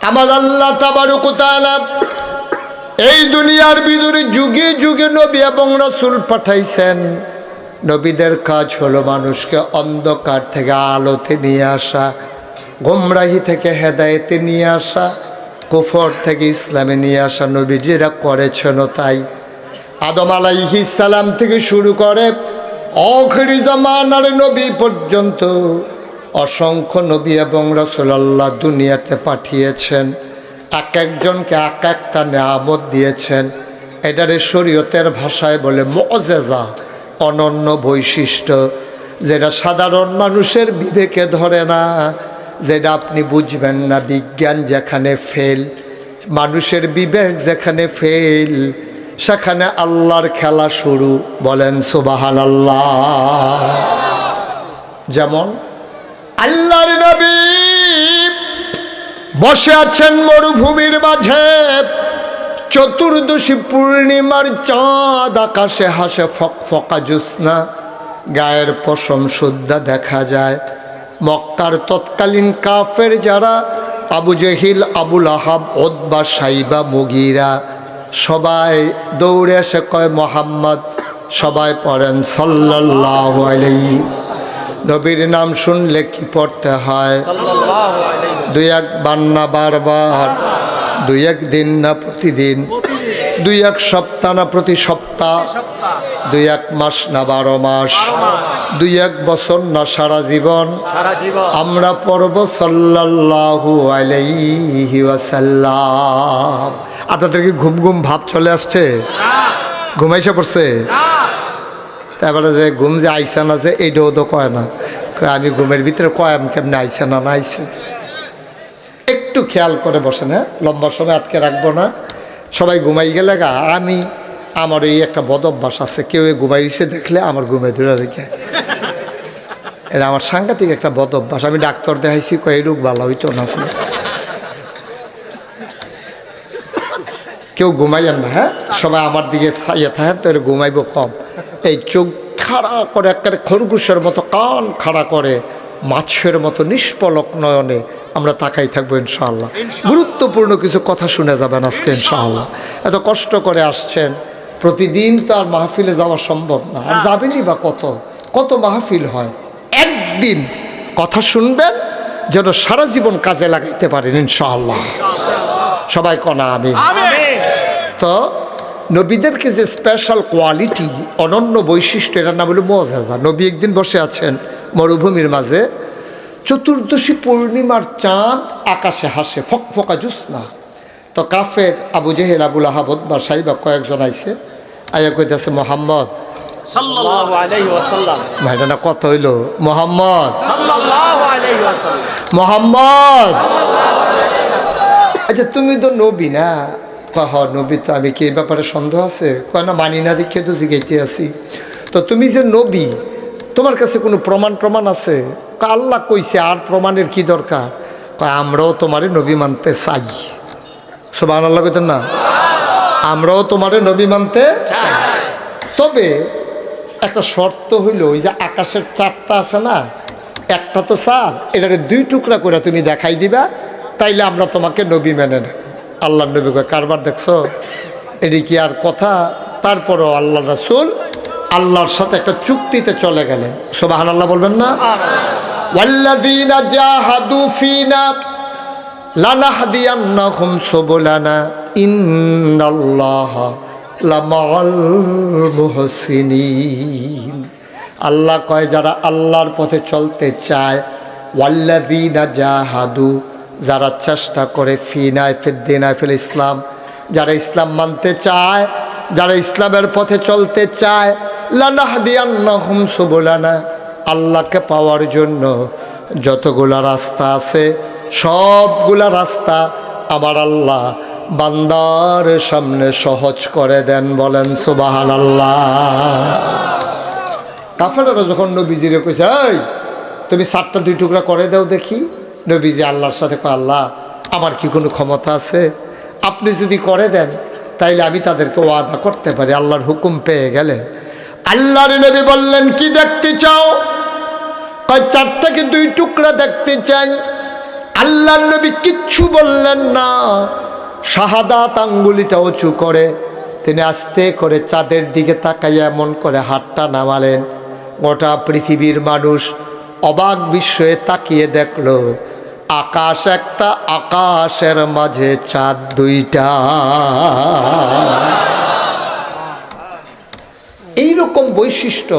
আমার আল্লাহ তাবারক ওয়া তাআলা এই দুনিয়ার ভিতরে যুগে যুগে নবী এবং রাসূল পাঠাইছেন। নবীদের কাজ হলো মানুষকে অন্ধকার থেকে আলোতে নিয়ে আসা, গোমরাহি থেকে হেদায়েতে নিয়ে আসা, কুফর থেকে ইসলামে নিয়ে আসা। নবী যেটা করেছেন তাই। আদম আলাইহিস সালাম থেকে শুরু করে আখিরি জামানার নবী পর্যন্ত অসংখ্য নবী এবং রাসূল আল্লাহ দুনিয়াতে পাঠিয়েছেন। এক একজনকে এক একটা নিয়ামত দিয়েছেন। এটারে শরীয়তের ভাষায় বলে মুআজিজা, অনন্য বৈশিষ্ট্য, যেটা সাধারণ মানুষের বিবেকে ধরে না, যেটা আপনি বুঝবেন না। বিজ্ঞান যেখানে ফেল, মানুষের বিবেক যেখানে ফেল, সেখানে আল্লাহর খেলা শুরু। বলেন সুবহানাল্লাহ। যেমন আল্লাহর নবী বসে আছেন মরুভূমির মাঝে, চতুর্দশী পূর্ণিমার চাঁদ আকাশে হাসে ফকফকা জ্যোৎস্না, গায়ের পশম সুদ্ধা দেখা যায়। মক্কার তৎকালীন কাফের যারা আবু জেহিল, আবুল আহাব, উতবা, সাইবা, মুগীরা, সবাই দৌড়ে এসে কয় মোহাম্মদ। সবাই পড়েন সাল্লাল্লাহু আলাইহি। নবীর নাম শুনলে কি পড়তে হয়? দুই এক বার না বারবার, দুই এক দিন না প্রতিদিন, দুই এক সপ্তাহ না প্রতি সপ্তাহ, দুই এক মাস না 12 মাস, দুই এক বছর না সারা জীবন আমরা পড়ব সাল্লাল্লাহু আলাইহি ওয়াসাল্লাম। আপনাদের কি ঘুম ঘুম ভাব চলে আসছে? ঘুমাইসে পড়ছে? তারপরে যে ঘুম যে আইসা না, যে এইটাও তো কয় না, আমি ঘুমের ভিতরে কয়াম কেমনি আইসে না না আইসে। একটু খেয়াল করে বসেন, হ্যাঁ, লম্বা সময় আটকে রাখবো না। সবাই ঘুমাই গেলে আমি, আমার এই একটা বদ অভ্যাস আছে, কেউ ঘুমাইছে দেখলে আমার ঘুমে ধরে দেখে, এটা আমার সাংঘাতিক একটা বদ অভ্যাস। আমি ডাক্তার দেখাইছি, কয় এই রোগ ভালো হইতো না। কেউ ঘুমাইয়েন না, হ্যাঁ, সবাই আমার দিকে চাইয়ে থাকেন, তো ঘুমাইব কম। এই চোখ খাড়া করে একেবারে খরগোশের মতো, কান খাড়া করে মাছের মতো নিষ্পলক নয়নে আমরা তাকাই থাকবো ইনশাআল্লাহ। গুরুত্বপূর্ণ কিছু কথা শুনে যাবেন আজকে ইনশাআল্লাহ। এত কষ্ট করে আসছেন, প্রতিদিন তো আর মাহফিলে যাওয়া সম্ভব না। আর যাবেনই বা কত কত মাহফিল হয়। একদিন কথা শুনবেন যেন সারা জীবন কাজে লাগাইতে পারেন ইনশাআল্লাহ। সবাই কনা আমিন। তো নবীদেরকে যে স্পেশাল কোয়ালিটি, অনন্য বৈশিষ্ট্য, এটার নাম হলো মুআজিজা। নবী একদিন বসে আছেন মরুভূমির মাঝে, চতুর্দশী পূর্ণিমার চাঁদ আকাশে হাসে ফকফকা জ্যোৎস্না। তো কাফের আবু জেহেল, আবুল আহাব, উতবা, সাইবা কয়েকজন আইছে, আয়া কইতেছে মোহাম্মদ সাল্লাল্লাহু আলাইহি ওয়াসাল্লাম। ভাইটা কত হইল? মোহাম্মদ সাল্লাল্লাহু আলাইহি ওয়াসাল্লাম, মোহাম্মদ। আচ্ছা তুমি তো নবী না? কহ নবী তো। আমি কি এই ব্যাপারে সন্দেহ আছে? কয় না, মানি না দেখে তো জিগাইতে আছি। তো তুমি যে নবী, তোমার কাছে কোনো প্রমাণ আছে? আল্লাহ কইছে, আর প্রমাণের কি দরকার? কয় আমরাও তোমারে নবী মানতে চাই। সুবহানাল্লাহ কইতেন না? আমরাও তোমারে নবী মানতে চাই, তবে একটা শর্ত হইল, ওই যে আকাশের চাঁদটা আছে না, একটা তো চাঁদ, এটারে 2 টুকরা করে তুমি দেখাই দিবা, তাইলে আমরা তোমাকে নবী মেনে নেব। আল্লাহ নবী কয় কারবার দেখছো, এটি কি আর কথা? তারপরও আল্লাহ রাসূল আল্লাহর সাথে একটা চুক্তিতে চলে গেলেন। সুবহানাল্লাহ বলবেন না? ওয়াল্লাযীনা জাহাদু ফীনা লানাহদিয়ান্নাহুম সুবুলানা ইন্নাল্লাহা লামাআল মুহসিনিন। আল্লাহ কয় যারা আল্লাহর পথে চলতে চায়, ওয়াল্লাযীনা জাহাদু যারা চেষ্টা করে, ফীনা ফিদ্দিনা ফিল ইসলাম যারা ইসলাম মানতে চায়, যারা ইসলামের পথে চলতে চায়, লানাহদিয়ান্নাহুম সুবুলানা আল্লাহকে পাওয়ার জন্য যতগুলা রাস্তা আছে সবগুলা রাস্তা আমার আল্লাহ বান্দার সামনে সহজ করে দেন। বলেন সুবহানাল্লাহ। কাফেররা যখন নবীজিরে কইছে এই তুমি 7টা 2 টুকরা করে দাও দেখি, নবীজি আল্লাহর সাথে কয় আল্লাহ আমার কি কোনো ক্ষমতা আছে? আপনি যদি করে দেন তাইলে আমি তাদেরকে ওয়াদা করতে পারি। আল্লাহর হুকুম পেয়ে গেলেন। আল্লাহর নবী বললেন কি দেখতে চাও? কয় 4টাকে 2 টুকরা দেখতে চাই। আল্লাহর নবী কিচ্ছু বললেন না, শাহাদাত আঙ্গুলিটা উঁচু করে তিনি আস্তে করে চাঁদের দিকে তাকাইয়া এমন করে হাতটা নামালেন। গোটা পৃথিবীর মানুষ অবাক বিস্ময়ে তাকিয়ে দেখলো আকাশ একটা, আকাশের মাঝে চাঁদ 2টা। এইরকম বৈশিষ্ট্য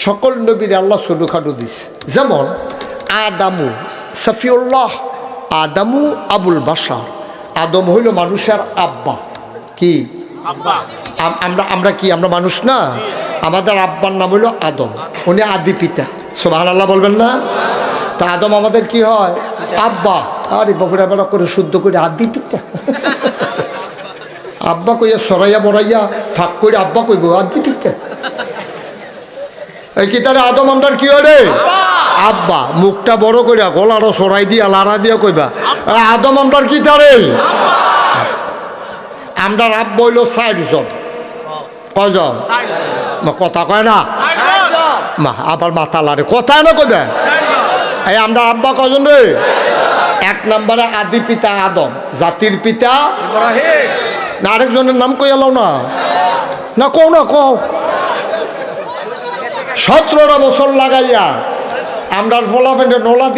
সকল নবীর আল্লাহ ছোটখাটো দিছে। যেমন আদামু সফিউল্লাহ, আদামু আবুল বাশার। আদম হইল মানুষের আব্বা। কি আব্বা? আমরা কি আমরা মানুষ না? আমাদের আব্বার নাম হইল আদম, উনি আদি পিতা। সুবহানাল্লাহ বলবেন না? তো আদম আমাদের কি হয়? আব্বা। আরে বাবুরা বেড়া করে শুদ্ধ করে আদি পিতা। আব্বা কইয়া সরাইয়া বড়াইয়া ফাঁক করে আব্বা কইব আদি পিতা। এই কি তারে আদম আমরার কি হয় রে? আব্বা। মুখটা বড় কইরা গলারও সরাই দিয়া লাড়া দিয়া কইবা আদম আমরার কি তারে? আমরার আব্বা হইল 60 জন। কয়জন? কথা কয় না মা, আবার মাথা লাড়ে কথায় না কইবে। এই আমরা আব্বা কজন রে? 1 নম্বরে আদি পিতা আদম, জাতির পিতা ইব্রাহিম। না আরেকজনের নাম কই এলো না? না কও না কও। 17টা বছর লাগাইয়া আমরার ফলাফেনের নলা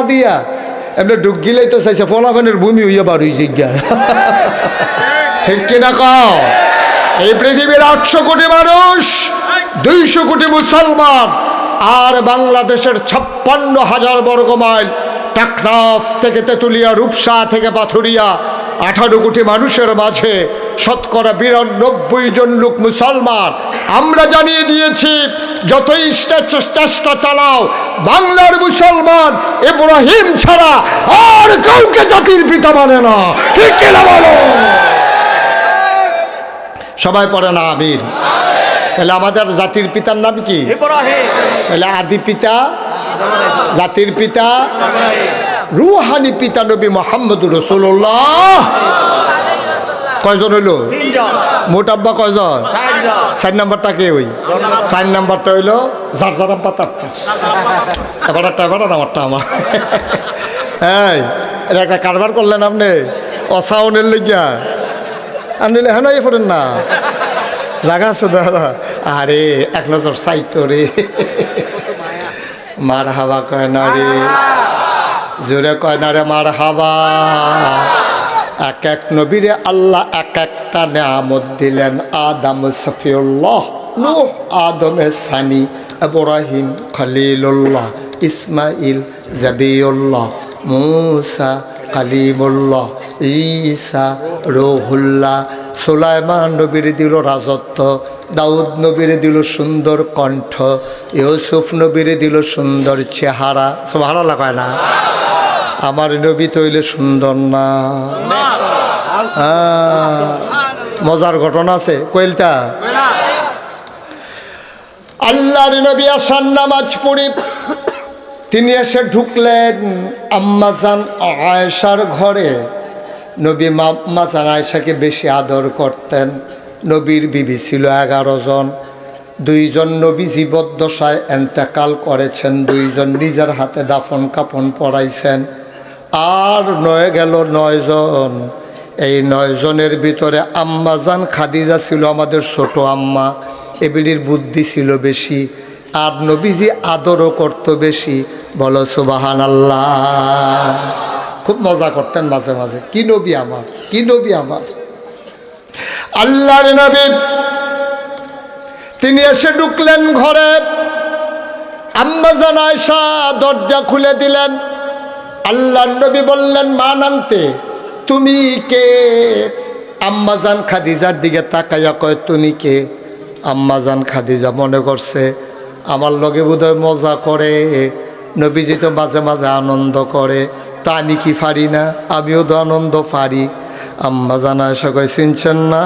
দিয়া এমনি ডুব গিলেই তো চাইছে ফলাফেনের ভূমি হইয়া বাড়ি জিজ্ঞা। ঠিক কিনা কও? এই পৃথিবীর 800 কোটি মানুষ, 200 কোটি মুসলমান, আর বাংলাদেশের 56,000 বর্গ মাইল, টেকনাফ থেকে তেঁতুলিয়া, রূপসা থেকে পাথুরিয়া, 18 কোটি মানুষের মাঝে শতকরা 92 জন লোক মুসলমান। আমরা জানিয়ে দিয়েছি যতই চেষ্টা চালাও, বাংলার মুসলমান ইব্রাহিম ছাড়া আর কাউকে জাতির পিতা মানে না। ঠিক কিনা বলো? সবাই পড়ে না আমিন? তাহলে আমাদের জাতির পিতার নাম কি? ইব্রাহিম। তাহলে আদি পিতা, জাতির পিতা, রুহানি পিতা নবী মুহাম্মদুর রাসূলুল্লাহ। কয়জন হইল? 3 জন। মোট আব্বা কয়জন? 4 জন। 4 নাম্বারটা কে? ওই 4 নাম্বারটা হইল যার যার আব্বা তার। এবার নাম্বারটা আমার। এই এটা একটা কারবার করলেন আপনি অসাউনের লেগিয়া। আনলে হ্যাঁ এ পড়েন না, জায়গা আছে দাদা। আরে 1 নজর চাইতো রে। মার হাবা কয় না রে, জোরে কয় না রে মার হাবা। এক এক নবীরে আল্লাহ এক একটা নিয়ামত দিলেন। আদম সফিউল্লাহ, নূহ আদমে সানি, ইব্রাহিম খলিলুল্লাহ, ইসমাইল জাবিউল্লাহ, মুসা কালিমুল্লাহ, ঈসা রুহুল্লাহ। সুলাইমান নবীর দিল রাজত্ব, দাউদ নবীর দিল সুন্দর কণ্ঠ, ইউসুফ নবীর দিল সুন্দর চেহারা। সুবহানাল্লাহ কয় না? আমার নবী তৈলে সুন্দর না? মজার ঘটনা আছে কইলটা। আল্লাহর নবী আসার নামাজ পড়ি তিনি এসে ঢুকলেন আম্মাজান আয়েশার ঘরে। নবী আম্মাজান আয়েশাকে বেশি আদর করতেন। নবীর বিবি ছিল 11 জন। 2 জন নবী জীবদ্দশায় এন্তেকাল করেছেন, 2 জন নিজের হাতে দাফন কাফন পড়াইছেন। আর 9 গেল 9 জন এই 9 জনের ভিতরে আম্মাজান খাদিজা ছিল আমাদের ছোট আম্মা। এবিলির বুদ্ধি ছিল বেশি, আর নবীজি আদরও করত বেশি। বলো সুবহানাল্লাহ। খুব মজা করতেন মাঝে মাঝে। কি নবী আমার, কি নবী আমার, আল্লাহর নবী। তিনি এসে ঢুকলেন ঘরে, আম্মাজান আয়েশা দরজা খুলে দিলেন। আল্লাহর নবী বললেন, মা নানতে তুমি কে? আম্মাজান খাদিজার দিকে তাকাইয়া কয়, তুমি কে? আম্মাজান খাদিজা মনে করছে আমার লগে বোধহয় মজা করে, নবীজি তো মাঝে মাঝে আনন্দ করে, তা আমি কি পারি না? আমিও তো আনন্দ পারি। আম্মাজান আয়েশা কয়, চিনছেন না?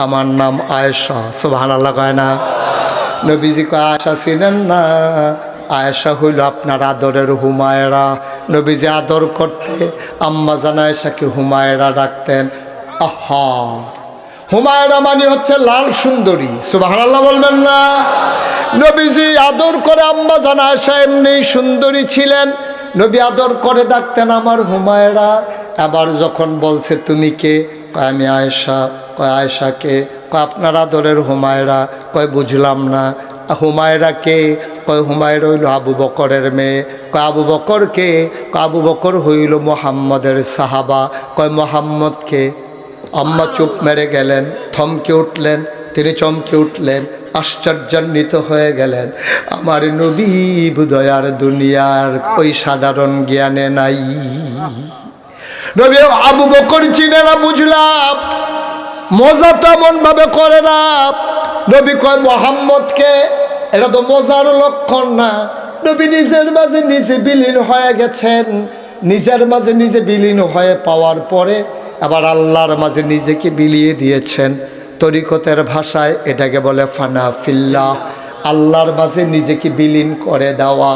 আমার নাম আয়েশা। সুবহানাল্লাহ কয় না? নবীজি কয়, আয়েশা চিনেন না? আয়েশা হইল আপনার আদরের হুমায়রা। নবীজি আদর করতে আম্মাজান আয়েশাকে হুমায়রা ডাকতেন। আহা, হুমায়রা মানে হচ্ছে লাল সুন্দরী। সুবহানাল্লাহ বলবেন না? নবীজি আদর করে আম্মাজান আয়েশা এমনি সুন্দরী ছিলেন, নবী আদর করে ডাকতেন আমার হুমায়রা। আবার যখন বলছে তুমি কে? কয় আমি আয়েশা। কয় আয়েশা কে? কয় আপনার আদরের হুমায়রা। কয় বুঝলাম না, হুমায়রা কে? কয় হুমায়রা হইল আবু বকরের মেয়ে। কয় আবু বকর কে? কয় আবু বকর হইল মুহাম্মদের সাহাবা। কয় মুহাম্মদ কে? আম্মা চুপ মেরে গেলেন, থমকে উঠলেন, তিনি চমকে উঠলেন, আশ্চর্যান্বিত হয়ে গেলেন। আমার নবী বোধহয় আর দুনিয়ার ওই সাধারণ জ্ঞানে নাই। নবী আবু বকর চিনে না, বুঝলাম, মজা তো এমন ভাবে করে না। নবী কয় মুহাম্মদকে, এটা তো মজার লক্ষণ না। নবী নিজের মাঝে নিজে বিলীন হয়ে গেছেন। নিজের মাঝে নিজে বিলীন হয়ে পাওয়ার পরে আবার আল্লাহর মাঝে নিজেকে বিলিয়ে দিয়েছেন। তরিকতের ভাষায় এটাকে বলে ফানা ফিল্লাহ, আল্লাহর মাঝে নিজেকে বিলীন করে দেওয়া।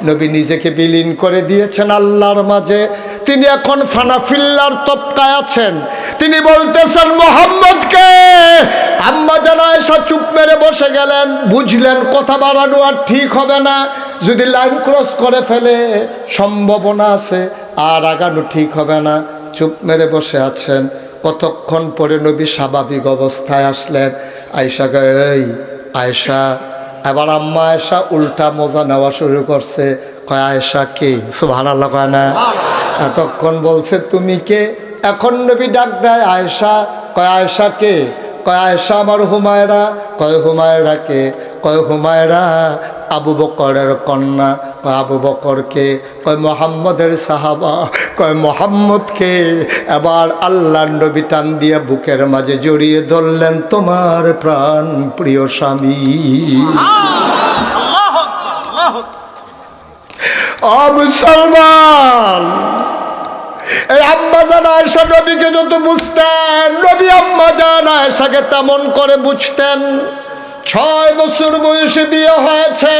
নবী নিজেকে বিলীন করে দিয়েছেন আল্লাহর মাঝে। তিনি এখন ফানা ফিল্লার তবকায় আছেন। তিনি বলতেছেন মুহাম্মদকে। আম্মাজান আয়েশা চুপ মেরে বসে গেলেন, বুঝলেন কথা বাড়ানো আর ঠিক হবে না, যদি লাইন ক্রস করে ফেলে সম্ভাবনা আছে, আর আগানো ঠিক হবে না। চুপ মেরে বসে আছেন। কতক্ষণ পরে নবী স্বাভাবিক অবস্থায় আসলেন। আয়েশা কয়, এই আয়েশা। এবার আম্মা আয়েশা উল্টা মজা নেওয়া শুরু করছে। কয় আয়েশা কে? সুবহানাল্লাহ কয় না? এতক্ষণ বলছে তুমি কে, এখন নবী ডাক দেয় আয়েশা। কয় আয়েশা কে? কয় আয়েশা আমার হুমায়রা। কয় হুমায়রা কে? কয় হুমায়রা আবু বকরের কন্যা। কয় আবু বকরকে? কয় মুহাম্মদের সাহাবা। কয় মুহাম্মদকে? এবার আল্লাহর নবী টান দিয়ে বুকের মাঝে জড়িয়ে ধরলেন, তোমার প্রাণ প্রিয় স্বামী। মুসলমান, এই আম্মাজান আয়েশা নবীকে যত বুঝতেন, নবী আম্মাজান আয়েশাকে তেমন করে বুঝতেন। 6 বছর বয়সে বিয়ে হয়েছে,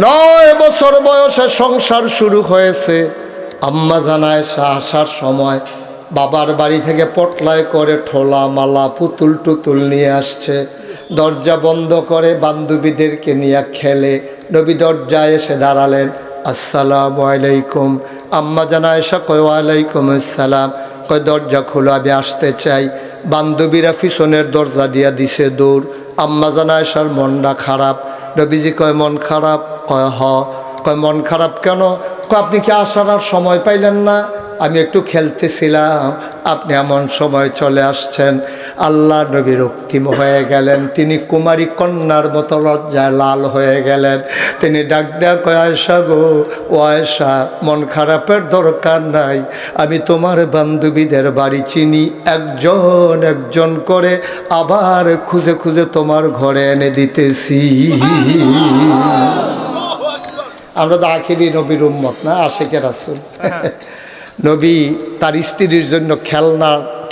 9 বছর বয়সে সংসার শুরু হয়েছে। আম্মাজান আয়েশা আসার সময় বাবার বাড়ি থেকে পটলায় করে ঠোলা মালা পুতুল টুতুল নিয়ে আসছে। দরজা বন্ধ করে বান্ধবীদেরকে নিয়ে খেলে। নবী দরজায় এসে দাঁড়ালেন, আসসালামু আলাইকুম। আম্মাজান আয়েশা কয় ওয়ালাইকুম আসসালাম। কয় দরজা খুলো, আমি আসতে চাই। বান্ধবীরা পিছনের দরজা দিয়া দিছে দৌড়। আম্মাজান আয়েশার মনটা খারাপ। নবীজি কয় মন খারাপ? কয় হ। কয় মন খারাপ কেন? কয় আপনি কি আসার আর সময় পাইলেন না? আমি একটু খেলতেছিলাম, আপনি এমন সময় চলে আসছেন। আল্লাহ নবী রক্তিম হয়ে গেলেন। তিনি কুমারী কন্যার মতো লজ্জায় লাল হয়ে গেলেন। তিনি ডাক দেয়া কয় আয়েশা গো, ও আয়েশা, মন খারাপের দরকার নাই। আমি তোমার বান্ধবীদের বাড়ি চিনি, একজন একজন করে আবার খুঁজে খুঁজে তোমার ঘরে এনে দিতেছি। আমরা তো আখিরি নবীর উম্মত না, আশিকে রাসূল। নবী তার স্ত্রীর জন্য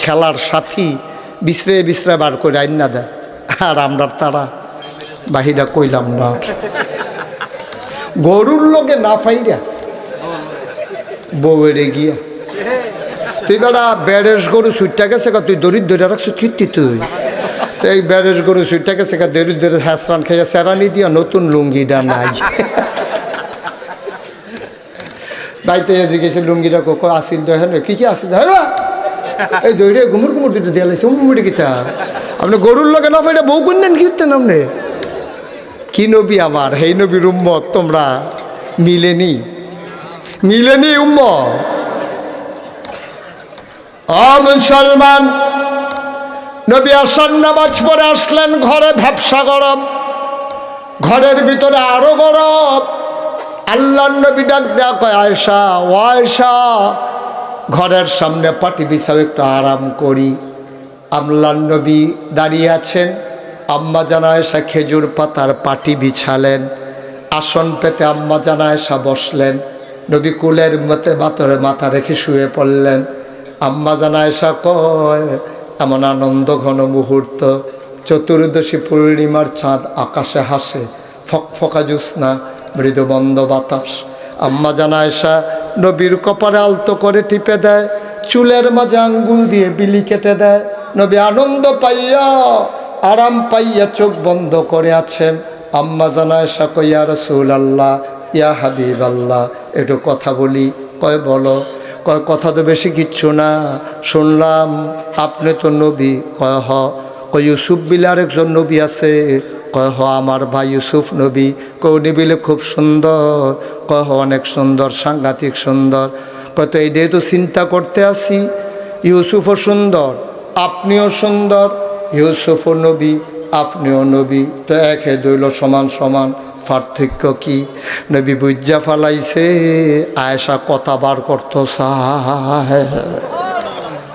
খেলার সাথী বিশ্রে বিশ্রে বার করে আইন না দেয়, আর আমরা তারা বাহিরা কইলাম না। গরুর লোকে না ফাইরা বউয়েরে গিয়া, তুই বেড়া বেড়েস গরু সুইটটা গেছে, তুই দরিদ্র রাখছো কীর্তি, তুই এই বেড়েস গরু সুইটটা গেছে দরিদ্র হ্যাসরান খাইয়া সেরানি দিয়া নতুন লুঙ্গিটা নাই। বাড়িতে জিজ্ঞেসে লুঙ্গিটা কোকো আসিল, দেখেন কি কি আসিল, এই দইরে ঘুমুর ঘুমুর দুটো দিয়ে লাগছে মুড়ি কিতা আপনি গরুর লগে না ফাইটা বউ করলেন কি উঠতেন আপনি কি নবী আমার হেই নবীর উম্মত তোমরা মিলেনি উম্মত মুসলমান নবী আসার নামাজ পড়ে আসলেন ঘরে ভ্যাপসা গরম ঘরের ভিতরে আরো গরম আল্লাহর নবী ডাক দেয়া কয় আয়েশা ও আয়েশা ঘরের সামনে পাটি বিছাও একটু আরাম করি আল্লাহর নবী দাঁড়িয়ে আছেন আম্মা জান আয়েশা খেজুর পাতার পাটি বিছালেন আসন পেতে আম্মা জান আয়েশা বসলেন নবী কুলের মতে বাতরে মাথা রেখে শুয়ে পড়লেন আম্মা জান আয়েশা কয় এমন আনন্দ ঘন মুহূর্ত চতুর্দশী পূর্ণিমার চাঁদ আকাশে হাসে ফকফকা জ্যোৎস্না মৃদুবন্ধ বাতাস আম্মা জান আয়েশা নবীর কপালে আলতো করে টিপে দেয় চুলের মাঝে আঙ্গুল দিয়ে বিলি কেটে দেয় নবী আনন্দ পাইয়া আরাম পাইয়া চোখ বন্ধ করে আছেন আম্মা জান আয়েশা কয় ইয়া রাসূলুল্লাহ ইয়া হাবিবাল্লাহ একটু কথা বলি কয় বলো কয় কথা তো বেশি কিচ্ছু না শুনলাম আপনি তো নবী কয় কয় ইউসুফ বিলে আরেকজন নবী আছে কয় আমার ভাই ইউসুফ নবী কৌনি বিলে খুব সুন্দর কয় অনেক সুন্দর সাংঘাতিক সুন্দর কয় তো এইটাই তো চিন্তা করতে আসি ইউসুফও সুন্দর আপনিও সুন্দর ইউসুফও নবী আপনিও নবী তো একে দইল সমান সমান পার্থক্য কি নবী বুঝা ফালাইছে আয়েশা কথা বার করতো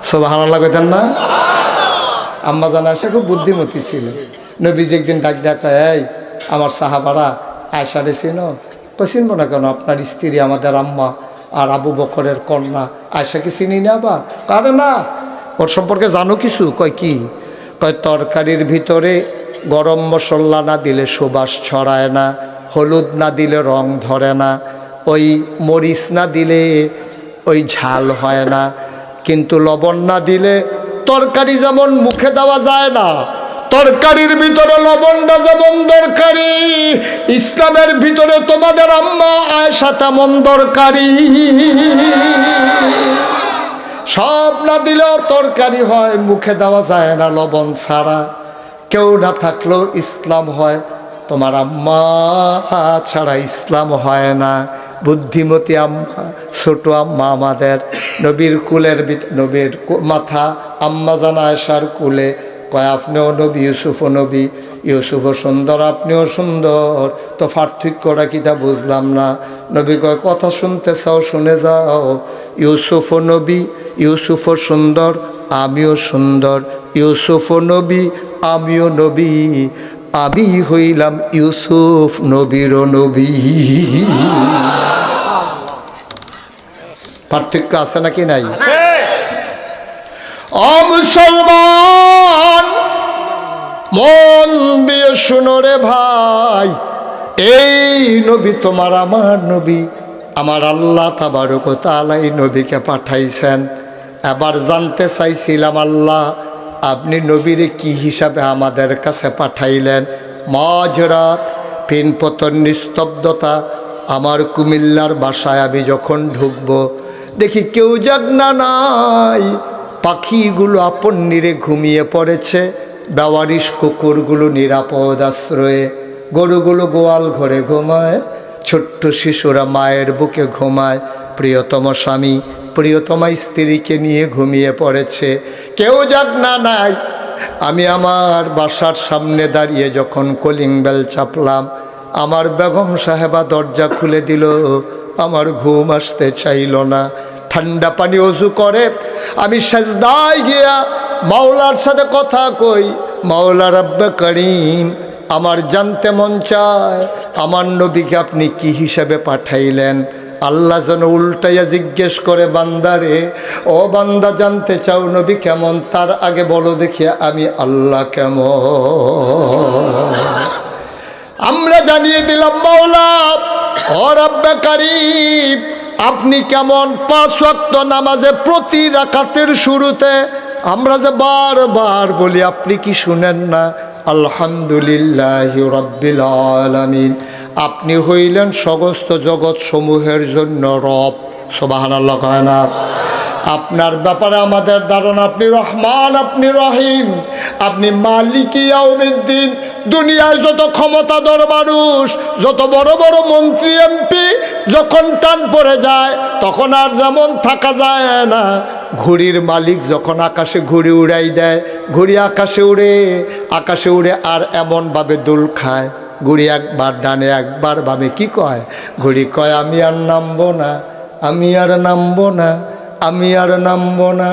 সুবহানাল্লাহ কইতেন না আম্মা জান আয়েশা খুব বুদ্ধিমতী ছিল নবীজি একদিন ডাক দেখা এই আমার সাহাবারা আয়েশারে চিনো চিনব না কেন আপনার স্ত্রী আমাদের আম্মা আর আবু বকরের কন্যা আয়েশাকে চিনি না বা কারে না ওর সম্পর্কে জানো কিছু কয় কি কয় তরকারির ভিতরে গরম মশলা না দিলে সুবাস ছড়ায় না হলুদ না দিলে রং ধরে না ওই মরিচ না দিলে ওই ঝাল হয় না কিন্তু লবণ না দিলে তরকারি যেমন মুখে দেওয়া যায় না তরকারির ভিতরে লবণটা যেমন দরকারি ইসলামের ভিতরে তোমাদের আম্মা আয়েশা তেমন দরকারি সব না দিলেও তরকারি হয় মুখে দেওয়া যায় না লবণ ছাড়া কেউ না থাকলেও ইসলাম হয় তোমার আম্মা ছাড়া ইসলাম হয় না বুদ্ধিমতী আম্মা ছোট আম্মা আমাদের নবীর কুলের নবীর মাথা আম্মা জান আয়েশার কুলে কয় আপনিও নবী ইউসুফও নবী ইউসুফও সুন্দর আপনিও সুন্দর তো পার্থক্যটা কি তা বুঝলাম না নবী কয় কথা শুনতে চাও শুনে যাও ইউসুফও নবী ইউসুফও সুন্দর আমিও সুন্দর ইউসুফও নবী আমিও নবী আমি হইলাম ইউসুফ নবীরও নবী পার্থক্য আছে নাকি নাই ও মুসলমান মন দিয়ে শুনো রে ভাই এই নবী তোমার আমার নবী আমার আল্লাহ তাবারক ওয়া তাআলা এই নবীকে পাঠাইছেন এবার জানতে চাইছিলাম আল্লাহ আপনি নবীরে কি হিসাবে আমাদের কাছে পাঠাইলেন মাঝরাত পিনপতন নিস্তব্ধতা আমার কুমিল্লার বাসায় আমি যখন ঢুকবো দেখি কেউ জাগনা নাই পাখিগুলো আপন নিরে ঘুমিয়ে পড়েছে বেওয়ারিশ কুকুরগুলো নিরাপদ আশ্রয়ে গরুগুলো গোয়াল ঘরে ঘুমায় ছোট্ট শিশুরা মায়ের বুকে ঘুমায় প্রিয়তম স্বামী প্রিয়তমা স্ত্রীকে নিয়ে ঘুমিয়ে পড়েছে কেউ জাগনা নাই আমি আমার বাসার সামনে দাঁড়িয়ে যখন কলিং বেল চাপলাম আমার বেগম সাহেবা দরজা খুলে দিল আমার ঘুম আসতে চাইল না ঠান্ডা পানি ওযু করে আমি সাজদায় গিয়া মাওলার সাথে কথা কই মাওলা রব্বে করিম আমার জানতে মন চায় আমার নবীকে আপনি কি হিসাবে পাঠাইলেন আল্লাহ যেন উল্টাইয়া জিজ্ঞেস করে বান্দারে ও বান্দা জানতে চাও নবী কেমন তার আগে বলো দেখি আমি আল্লাহ কেমন আমরা জানিয়ে দিলাম মাওলা ও রব্বে করিম আপনি কেমন 5 ওয়াক্ত নামাজে প্রতি রাকাতের শুরুতে আমরা যে বারবার বলি আপনি কি শুনেন না আলহামদুলিল্লাহি রাব্বিল আলামিন আপনি হইলেন সমস্ত জগৎ সমূহের জন্য রব সুবহানাল্লাহ কয় না আপনার ব্যাপারে আমাদের ধারণা আপনি রহমান, আপনি রহিম, আপনি মালিক ইয়াউমিদ্দিন। দুনিয়ায় যত ক্ষমতাধর মানুষ, যত বড় বড় মন্ত্রী এমপি, যখন টান পড়ে যায় তখন আর যেমন থাকা যায় না। ঘুড়ির মালিক যখন আকাশে ঘুড়ি উড়াই দেয়, ঘুড়ি আকাশে উড়ে আর এমনভাবে দোল খায়, ঘুড়ি একবার ডানে একবার বামে। কি কয়? ঘুড়ি কয় আমি আর নামবো না, আমি আর নামবো না, আমি আর নামবো না,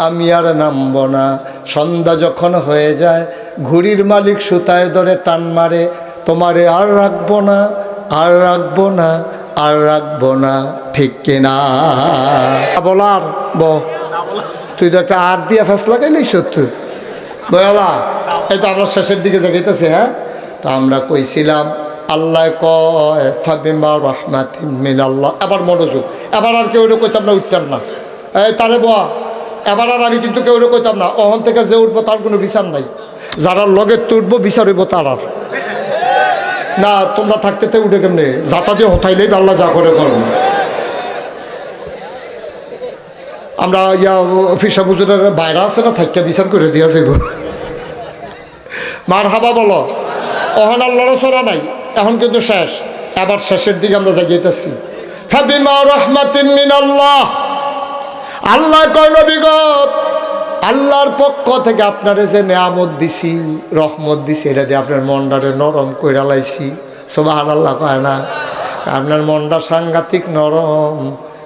আমি আর নামবো না। সন্ধ্যা যখন হয়ে যায় ঘুড়ির মালিক সুতায় ধরে টান মারে, তোমারে আর রাখবো না, আর রাখবো না, আর রাখবো না। ঠিক কিনা বলার তুই তো একটা আর দিয়া ফেস লাগাইলি সত্যি বলা। এই তো আমরা শেষের দিকে দেখাইতেছি। হ্যাঁ, তো আমরা কইছিলাম আল্লাহ কয় ফাবিমা রাহমাতিম মিনাল্লাহ। এবার মনোযোগ, এবার আর কেউ কইতাম না, উঠতাম না। এই তারে বয়া, এবার আর আমি কিন্তু কেউ কইতাম না। অহন থেকে যে উঠবো তার কোনো বিচার নাই। যারা লগে তুটবো বিচার হইব তার আর না। তোমরা থাকতে উঠে কেমনে যাতা দিয়ে হতাইলেই আল্লাহ যা করে করবো। আমরা অফিসা বুঝুরের বাইরে আছে না, থাকতে বিচার করে দিয়া যাইব। মার হাবা বলো। অহন আর লড়াচড়া নাই, এখন কিন্তু শেষ। এবার শেষের দিকে আমরা জাগিয়েছি। ফাবিমা রাহমাতিন মিনাল্লাহ, আল্লাহ কয় নবী গো, আল্লাহর পক্ষ থেকে আপনারে যে নেয়ামত দিছি, রহমত দিছি, এটা দিয়ে আপনার মনটারে নরম কইরা লাইছি। সুবহানাল্লাহ কয় না? আপনার মনটা সাংঘাতিক নরম।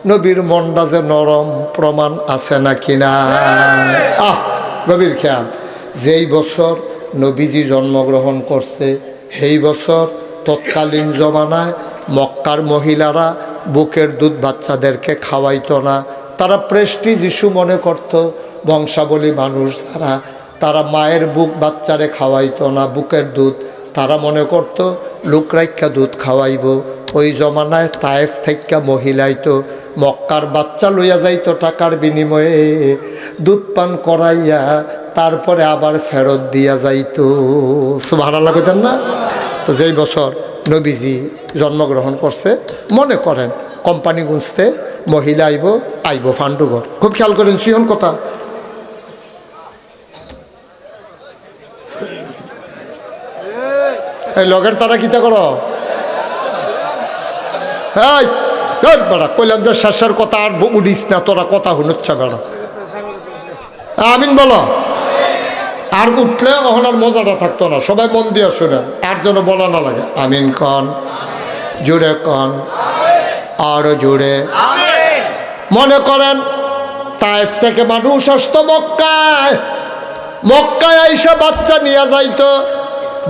নবীর মনটা যে নরম প্রমাণ আছে নাকি না? গভীর খেয়াল। যেই বছর নবীজি জন্মগ্রহণ করছে সেই বছর তৎকালীন জমানায় মক্কার মহিলারা বুকের দুধ বাচ্চাদেরকে খাওয়াইতো না। তারা প্রেস্টিজ ইস্যু মনে করত। বংশাবলী মানুষ তারা মায়ের বুক বাচ্চারে খাওয়াইতো না, বুকের দুধ। তারা মনে করত লোক রাইখা দুধ খাওয়াইব। ওই জমানায় তায়েফ থেকে মহিলাইতো মক্কার বাচ্চা লইয়া যাইতো টাকার বিনিময়ে, দুধ পান করাইয়া তারপরে আবার ফেরত দিয়া যাইতো। সুবহানাল্লাহ কইতেন না? তো যেই বছর নবীজি জন্মগ্রহণ করছে, মনে করেন কোম্পানিগঞ্জতে মহিলা আইব ফান্ডুঘর। খুব খেয়াল করেন সিহন কথা। এই লগের তারা কিতা করো? হ্যাঁ বেড়া কইলাম যে শেষের কথা আর উঠিস না, তোরা কথা শুনছ বেড়া। আমিন বলো। আর উঠলে তখন আর মজাটা থাকতো না। সবাই মন দিয়ে শুনেন, আর যেন বলা না লাগে। আমিন কন, জুড়ে কন, আরো জুড়ে। মনে করেন তায়েফ থেকে মানুষ আসতো মক্কায়, মক্কায় আইসা বাচ্চা নিয়ে যাইতো।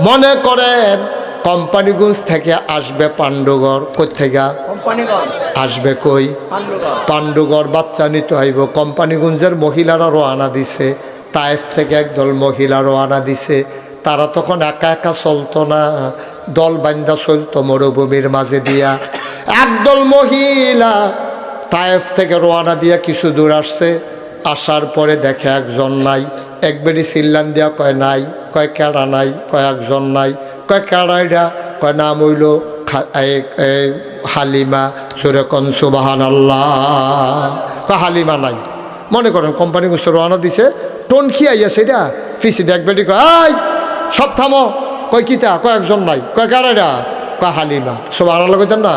মনে করেন কোম্পানিগঞ্জ থেকে আসবে পাণ্ডুগড়। কই থেকে আসবে? কই পাণ্ডুগড় বাচ্চা নিতে হইব। কোম্পানিগঞ্জের মহিলারা রওনা দিছে, তায়েফ থেকে একদল মহিলা রওনা দিছে। তারা তখন একা একা চলতো না, দল বান্ধা চলতো মরুভূমির মাঝে দিয়া। একদল মহিলা তায়েফ থেকে রওনা দিয়া কিছু দূর আসছে। আসার পরে দেখে একজন নাই। একবারই চিল্লান দিয়া কয় নাই। কয় কেডা নাই? কয় একজন নাই। কয় কেডাইডা? কয় নাম হইল হালিমা। সুরে কন সুবহানাল্লাহ। কয় হালিমা নাই। মনে করেন কোম্পানি গুলো রওনা দিছে, টনকি আইয়া সেটা ফিসি দেখবেটি। কয় সব থামো। কয় কিতা? কয় একজন নাই। কয় কেডাইডা? কয় হালিমা। সুবহানাল্লাহ কইতেন না?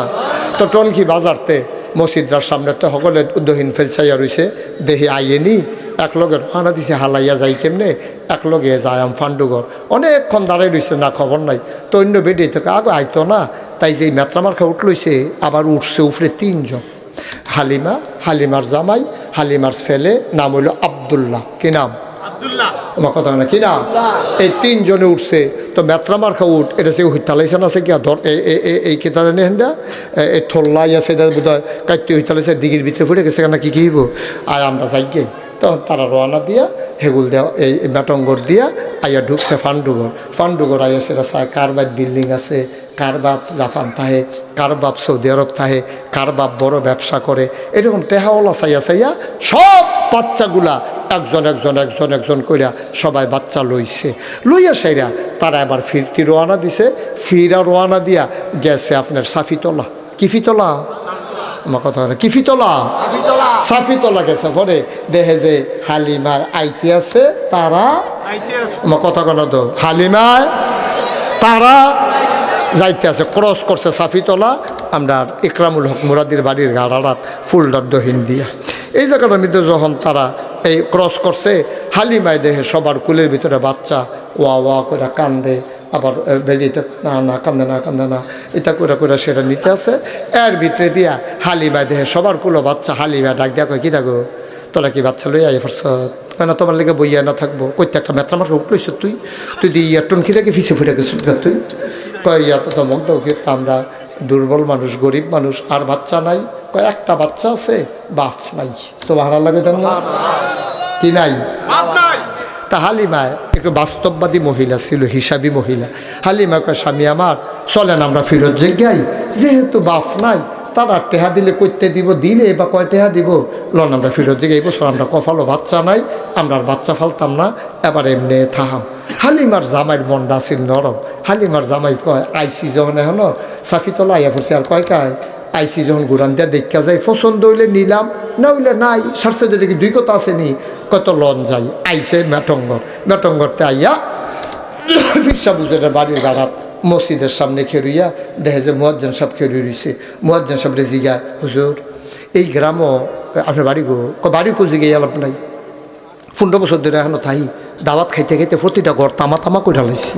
তো টনকি বাজারতে মসজিদরার সামনে তো সকলে উদ্দহীন ফেলছাইয়া রইছে। দেহি আইয়েনি এক লগে রওনা দিছে। হালাইয়া যাই কেমনে? এক লগে যায় ফান্ডুঘর। অনেকক্ষণ দাঁড়াই রইছে, না খবর নাই। তো অন্য বেডে থেকে আগে আইতো না। তাই যে মেত্রামার্খা উঠলইছে, আবার উঠছে উপরে তিনজন। হালিমা, হালিমার জামাই, হালিমার ছেলে, নাম হইল আব্দুল্লাহ। কি নাম? আমার কথা না কি নাম? এই তিনজনে উঠছে। তো মেত্রামার্খা উঠ এটা সে হইতালাইছে না, সে কি ধর এই কেতা জানি হেন্দা এই থল্লা ইয়া সেটা বোধ হয় কাটতে হইতালাইছে, দিঘির ভিতরে ফুটে গেছে না কি হইব। আর আমরা যাই গে। তখন তারা রওনা দিয়া হেগুল দেওয়া এই বেটঙ্গর দিয়া আইয়া ঢুকছে ফান্ডুঘর। ফান্ডুঘর আইয়া সেটা চায় কার বাদ বিল্ডিং আছে, কার বাপ জাপান থাহে, কার বাপ সৌদি আরব থাহে, কার বাপ বড় ব্যবসা করে। এরকম টেহাওয়ালা চাইয়া চাইয়া সব বাচ্চাগুলা একজন একজন একজন একজন কইরা সবাই বাচ্চা লইছে। লইয়া সাইরা তারা এবার ফিরতি রওনা দিছে। ফিরা রওনা দিয়া গেছে আপনার সাফিতলা। কি ফিতলা? আমার কথা হয় না, কি ফিতলা, সাফিতলা গেছে পরে দেখে যে হালিমার আইতে আছে তারা, আমার কথা কেন তো হালিমায় তারা যাইতে আছে, ক্রস করছে সাফিতলা। আমরা ইকরামুল হক মুরাদির বাড়ির গাড়ারাত ফুলডার দহিন দিয়া এই জায়গাটার মধ্যে যখন তারা এই ক্রস করছে, হালিমায় দেহে সবার কুলের ভিতরে বাচ্চা ওয়া ওয়া করে কান্দে, আবার বেরিয়ে না না কান্দে না কান্দে না এটা করে করে সেটা নিতে আছে। এর ভিতরে দিয়া হালিমায় দেহে সবার কুলো বাচ্চা, হালিমায় ডাক দিয়া কয় কি থাকো তোরা কি বাচ্চা লই আই পারছ কেন, তোমার লেগে বইয়া না থাকবো কইতে একটা মেত্রা মাঠ উঠলইছ তুই, তুই দিয়ে ইয়া টনকিটাকে ফিসে ফুটে গেছিস তুই, কয় ইয়া তো তমক দাও কি, আমরা দুর্বল মানুষ গরিব মানুষ আর বাচ্চা নাই, কয় একটা বাচ্চা আছে বাপ নাই, সুবহানাল্লাহ কইতেন না, কি নাই তা হালিমা একটু বাস্তববাদী মহিলা ছিল, হিসাবী মহিলা। হালিমা কয় স্বামী আমার চলেন আমরা ফিরত যাই, যেহেতু বাপ নাই তারা টেহা দিলে করতে দিব, দিলে বা কয় টেহা দিব, লন আমরা ফিরত যাই, এই বছর আমরা কফালো বাচ্চা নাই, আমরা আর বাচ্চা ফালতাম না, এবার এমনি থাহাম। হালিমার জামাইয়ের মনটা আছিল নরম। হালিমার জামাই কয় আইসি যখন এখন সাফিতলা আইয়া পড়ছে, আর কয় কায় আইসি যখন ঘুরান দিয়া দেখা যায়, পছন্দ হইলে নিলাম, না হইলে নাই, সারছে যদি দুই কথা আসেনি, কত লন যাই। আইসে মেটঙ্গরতে আইয়া ফিরসা বুঝের বাড়ির গাড়াত মসজিদের সামনে খেরুইয়া দেখে যে মুয়াজ্জিন সাহেব খেরুই রয়েছে। মুয়াজ্জিন সাহেব জিগা হুজুর এই গ্রামও আপনার বাড়ি কো জিগাই আলাপ নাই, 15 বছর ধরে এখনো তাই দাওয়াত খাইতে খাইতে প্রতিটা ঘর তামা তামা করে ঢালাইছি,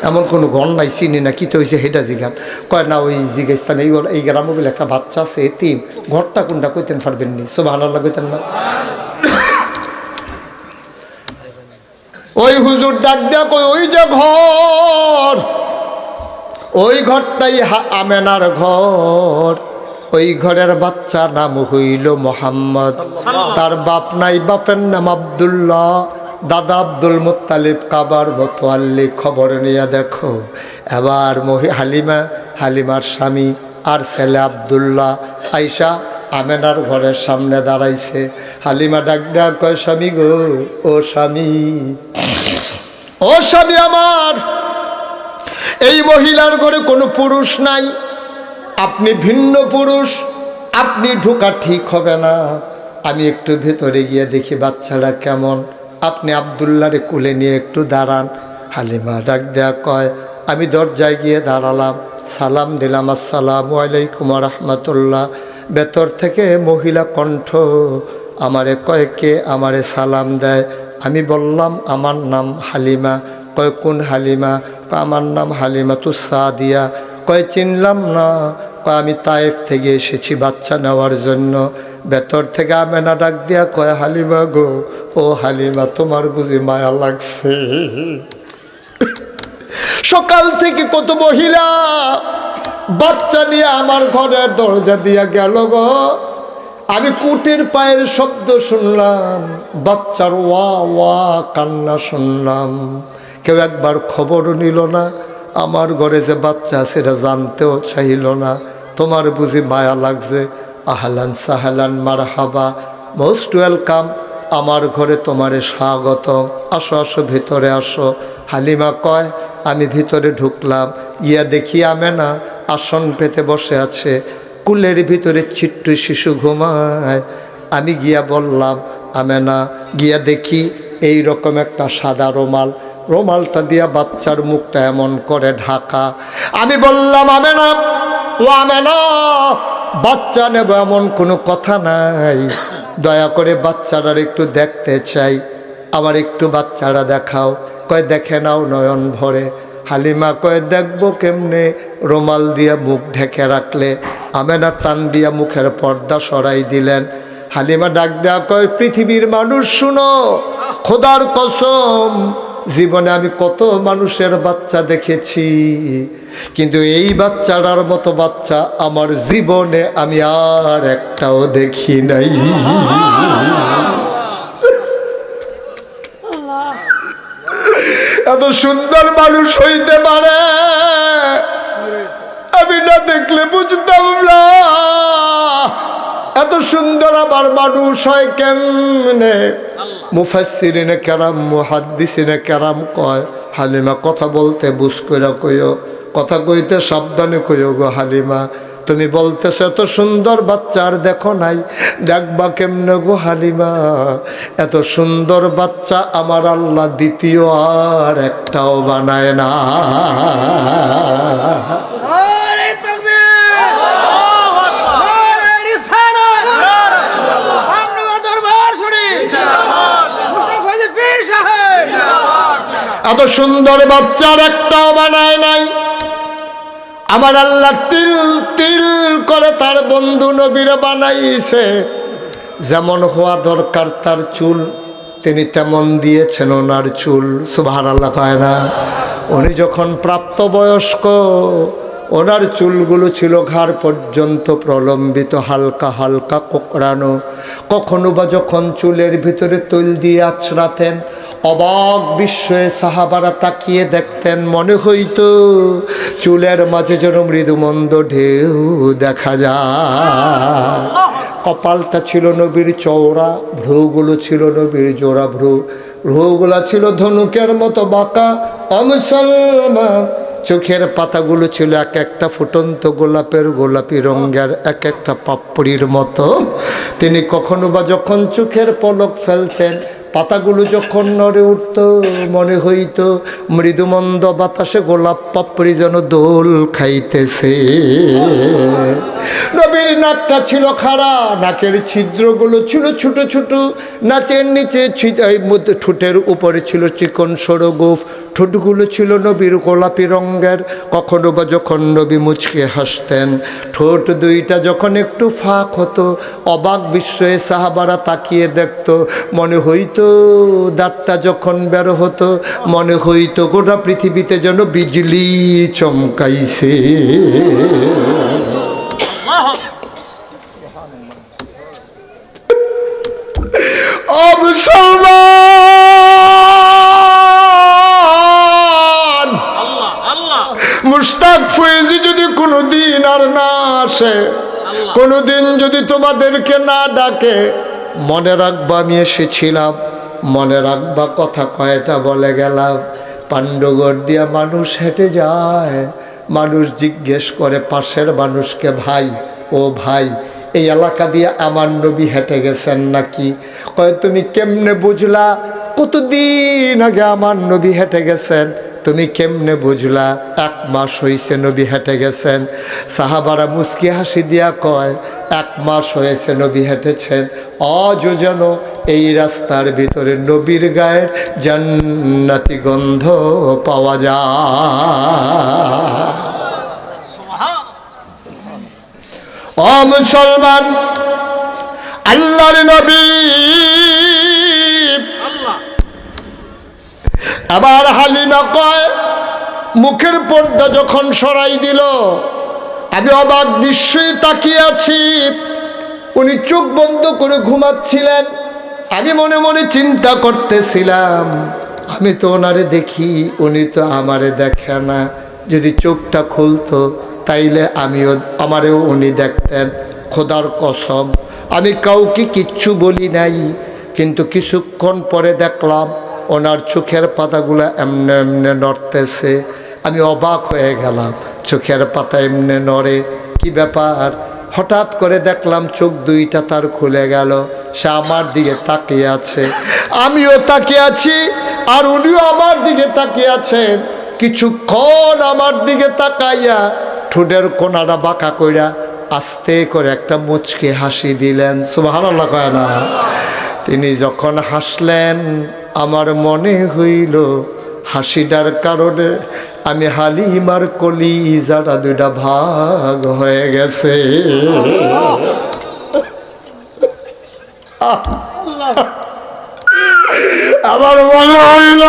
এমন কোনো ঘর নাই চিনি না, কী তো হয়েছে সেটা জিগান। কয় না ওই জিগাইস্তান এই গ্রামও বলে একটা বাচ্চা আছে এতিম, ঘরটা কোনটা কইতেন পারবেন নি, সুবহানাল্লাহ কইতেন না। ওই হুজুর ডাক দেয়া কই ওই যে ঘর, ওই ঘরটাই আমেনার ঘর, ওই ঘরের বাচ্চার নাম হইল মোহাম্মদ, তার বাপ নাই, বাপের নাম আব্দুল্লাহ, দাদা আব্দুল মুত্তালিব, কাবার মতো আল্লি, খবর নিয়ে দেখো। এবার হালিমার স্বামী আর ছেলে আব্দুল্লাহ আইসা আমেনার ঘরের সামনে দাঁড়াইছে। হালিমা ডাক দেয়া কয় স্বামী গো, ও স্বামী, ও স্বামী আমার, এই মহিলার ঘরে কোনো পুরুষ নাই, আপনি ভিন্ন পুরুষ, আপনি ঢোকা ঠিক হবে না, আমি একটু ভেতরে গিয়ে দেখি বাচ্চাটা কেমন, আপনি আব্দুল্লাহরে কোলে নিয়ে একটু দাঁড়ান। হালিমা ডাক দেয়া কয় আমি দরজায় গিয়ে দাঁড়ালাম, সালাম দিলাম, আসসালামু আলাইকুম রাহমাতুল্লাহ। ভেতর থেকে মহিলা কণ্ঠ আমারে কয় কে আমারে সালাম দেয়। আমি বললাম আমার নাম হালিমা। কয় কোন হালিমা? আমার নাম হালিমাতু সাদিয়া। কয় চিনলাম না। কয় আমি তায়েফ থেকে এসেছি বাচ্চা নেওয়ার জন্য। ভেতর থেকে আমেনা ডাক দিয়া কয় হালিমা গো, ও হালিমা তোমার বুঝি মায়া লাগছে? সকাল থেকে কত মহিলা বাচ্চা নিয়ে আমার ঘরের দরজা দিয়া গেল গো, আমি কুটির পায়ের শব্দ শুনলাম, বাচ্চার ওয়া ওয়া কান্না শুনলাম, কেউ একবার খবরও নিল না, আমার ঘরে যে বাচ্চা সেটা জানতেও চাইল না। তোমার বুঝি মায়া লাগছে? আহলান সাহলান মারহাবা, মোস্ট ওয়েলকাম, আমার ঘরে তোমারে স্বাগত, আসো আসো ভিতরে আসো। হালিমা কয় আমি ভিতরে ঢুকলাম, গিয়া দেখি আমেনা আসন পেতে বসে আছে, কুলের ভিতরে ছিট্ট শিশু ঘুমায়। আমি গিয়া বললাম আমেনা, গিয়া দেখি এই রকম একটা সাদা রুমালটা দিয়া বাচ্চার মুখটা এমন করে ঢাকা। আমি বললাম আমেনা, ও আমেনা, বাচ্চা নেব এমন কোনো কথা নাই, দয়া করে বাচ্চাটার একটু দেখতে চাই, আমার একটু বাচ্চারা দেখাও। কয় দেখে নাও নয়ন ভরে। হালিমা কয় দেখবো কেমনে? রুমাল দিয়া মুখ ঢেকে রাখলে। আমেনা টান দিয়া মুখের পর্দা সরাই দিলেন। হালিমা ডাক দেয়া কয় পৃথিবীর মানুষ শুনো, খোদার কসম, জীবনে আমি কত মানুষের বাচ্চা দেখেছি, কিন্তু এই বাচ্চাটার মতো বাচ্চা আমার জীবনে আমি আর একটাও দেখি নাই। এত সুন্দর মানুষ হইতে পারে আমি না দেখলে বুঝতাম না, এত সুন্দর আবার মানুষ হয় কেমনে? মুফাসসিরিনে কেরাম, মুহাদ্দিসিনে কেরাম কয় হালিমা কথা বলতে বুঝ কইরা কইও, কথা কইতে সাবধানে কইও গো হালিমা, তুমি বলতেছো এত সুন্দর বাচ্চা আর দেখো নাই, দেখবা কেমনে গো হালিমা, এত সুন্দর বাচ্চা আমার আল্লাহ দ্বিতীয় আর একটাও বানায় না। এত সুন্দর বাচ্চার একটাও বানায় নাই। আমার আল্লাহ তিল তিল করে তার বন্ধু নবীর বানাইছে। যেমন হওয়া দরকার তার চুল, তিনি তেমন দিয়েছেন ওনার চুল। সুবহানাল্লাহ কয় না? উনি যখন প্রাপ্তবয়স্ক, ওনার চুলগুলো ছিল ঘাড় পর্যন্ত প্রলম্বিত, হালকা হালকা কোকড়ানো। কখনো বা যখন চুলের ভিতরে তৈল দিয়ে আছড়াতেন, অবাক বিস্ময়ে সাহাবারা তাকিয়ে দেখতেন, মনে হইতো চুলের মাঝে যেন মৃদুমন্দ ঢেউ দেখা যায়। কপালটা ছিল নবীর চওড়া, ভ্রুগুলো ছিল নবীর জোড়া ভ্রু, ভ্রুগুলা ছিল ধনুকের মতো বাঁকা। মুসলমান চোখের পাতাগুলো ছিল এক একটা ফুটন্ত গোলাপের গোলাপি রঙের এক একটা পাপড়ির মতো। তিনি কখনো বা যখন চোখের পলক ফেলতেন, পাতাগুলো যখন নড়ে উঠত, মনে হইত মৃদুমন্দ বাতাসে গোলাপ পাপড়ি যেন দোল খাইতেছে। নবীর নাকটা ছিল খাড়া, নাকের ছিদ্রগুলো ছিল ছোট ছোট, নাচের নিচে ঠোঁটের উপরে ছিল চিকন সরু গোঁফ, ঠোঁটগুলো ছিল নবীর গোলাপি রঙের। কখনো বা যখন নবী মুচকে হাসতেন, ঠোঁট দুইটা যখন একটু ফাঁক হতো, অবাক বিস্ময়ে সাহাবারা তাকিয়ে দেখত, মনে হইতো দাঁতটা যখন বের হতো, মনে হইতো গোটা পৃথিবীতে যেন বিজলি চমকাইছে। ও মুসলমান, মুশতাক ফয়েজি যদি কোনোদিন আর না আসে, কোনোদিন যদি তোমাদেরকে না ডাকে, মনে রাখবা আমি এসেছিলাম, মনে রাখবা কথা কয়টা বলে গেলাম। পাণ্ডগড় দিয়া মানুষ হেঁটে যায়, মানুষ জিজ্ঞেস করে পাশের মানুষকে, ভাই ও ভাই, এই এলাকা দিয়ে আমার নবী হেঁটে গেছেন নাকি? কয় তুমি কেমনে বুঝলা? কতদিন আগে আমার নবী হেঁটে গেছেন। তুমি কেমনে বুঝলা? 1 মাস হয়েছে নবী হেঁটে গেছেন। সাহাবারা মুস্কি হাসি দিয়া কয়, 1 মাস হয়েছে নবী হেঁটেছেন, আজও যেন এই রাস্তার ভিতরে নবীর গায়ের জান্নাতি গন্ধ পাওয়া যায়। ও মুসলমান, আল্লাহর নবী আবার হালিমা কয়, মুখের পর্দা যখন সরাই দিল, আমি অবাক বিস্ময়ে তাকিয়ে আছি। উনি চোখ বন্ধ করে ঘুমাচ্ছিলেন। আমি মনে মনে চিন্তা করতেছিলাম, আমি তো ওনারে দেখি, উনি তো আমারে দেখে না। যদি চোখটা খুলতো তাইলে আমারেও উনি দেখতেন। খোদার কসম আমি কাউকে কিচ্ছু বলি নাই, কিন্তু কিছুক্ষণ পরে দেখলাম ওনার চোখের পাতাগুলো এমনে এমনে নড়তেছে। আমি অবাক হয়ে গেলাম, চোখের পাতা এমনে নড়ে, কি ব্যাপার? হঠাৎ করে দেখলাম চোখ দুইটা তার খুলে গেল, সে আমার দিকে তাকিয়ে আছে, আমিও তাকিয়ে আছি, আর উনিও আমার দিকে তাকিয়ে আছেন। কিছুক্ষণ আমার দিকে তাকাইয়া ঠোঁটের কোনাটা বাঁকা কইরা আস্তে করে একটা মুচকি হাসি দিলেন। সুবহানাল্লাহ কয় না? তিনি যখন হাসলেন, আমার মনে হইল হাসিটার কারণে আমি হালিমার কলিজাটা 2টা ভাগ হয়ে গেছে। আমার মনে হইল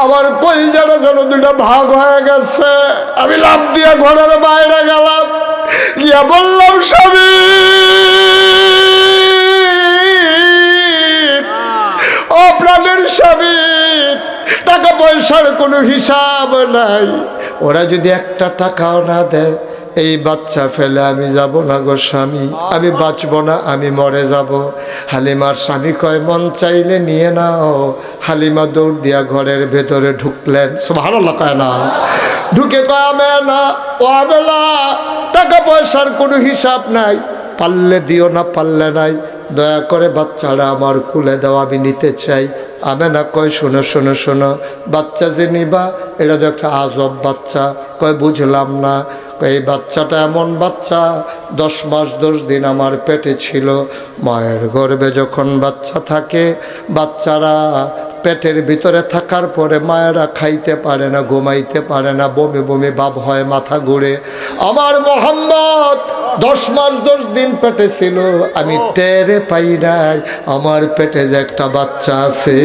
আমার কলিজাটা যেন 2টা ভাগ হয়ে গেছে। আমি লাফ দিয়ে ঘরের বাইরে গেলাম, গিয়া বললাম, স্বামী ও প্রাণের স্বামী, টাকা পয়সার কোনো হিসাব নাই, ওরা যদি একটা টাকাও না দেয়, এই বাচ্চা ফেলে আমি যাব না গো স্বামী, আমি বাঁচব না, আমি মরে যাব। হালিমার স্বামী কয়, মন চাইলে নিয়ে নাও। হালিমা দৌড় দিয়া ঘরের ভেতরে ঢুকলেন। সুবহানাল্লাহ কয় না? ঢুকে কয় আমেনা, ও আমেনা, টাকা পয়সার কোনো হিসাব নাই, পারলে দিও না পারলে নাই, দয়া করে বাচ্চারা আমার কুলে দাও, আমি নিতে চাই। আমেনা কয় শোনো শোনো শোনো, বাচ্চা যে নিবা এটা তো একটা আজব বাচ্চা। কয় বুঝলাম না। এই বাচ্চাটা এমন বাচ্চা 10 মাস 10 দিন আমার পেটে ছিল। মায়ের গর্ভে যখন বাচ্চা থাকে, বাচ্চারা পেটের ভিতরে থাকার পরে মায়েরা খাইতে পারে না, ঘুমাইতে পারে না, বমি বমি ভাব হয়, মাথা ঘুরে। আমার মোহাম্মদ 10 মাস 10 দিন পেটে ছিল, আমি টেরে পাই নাই আমার পেটে যে একটা বাচ্চা আছে।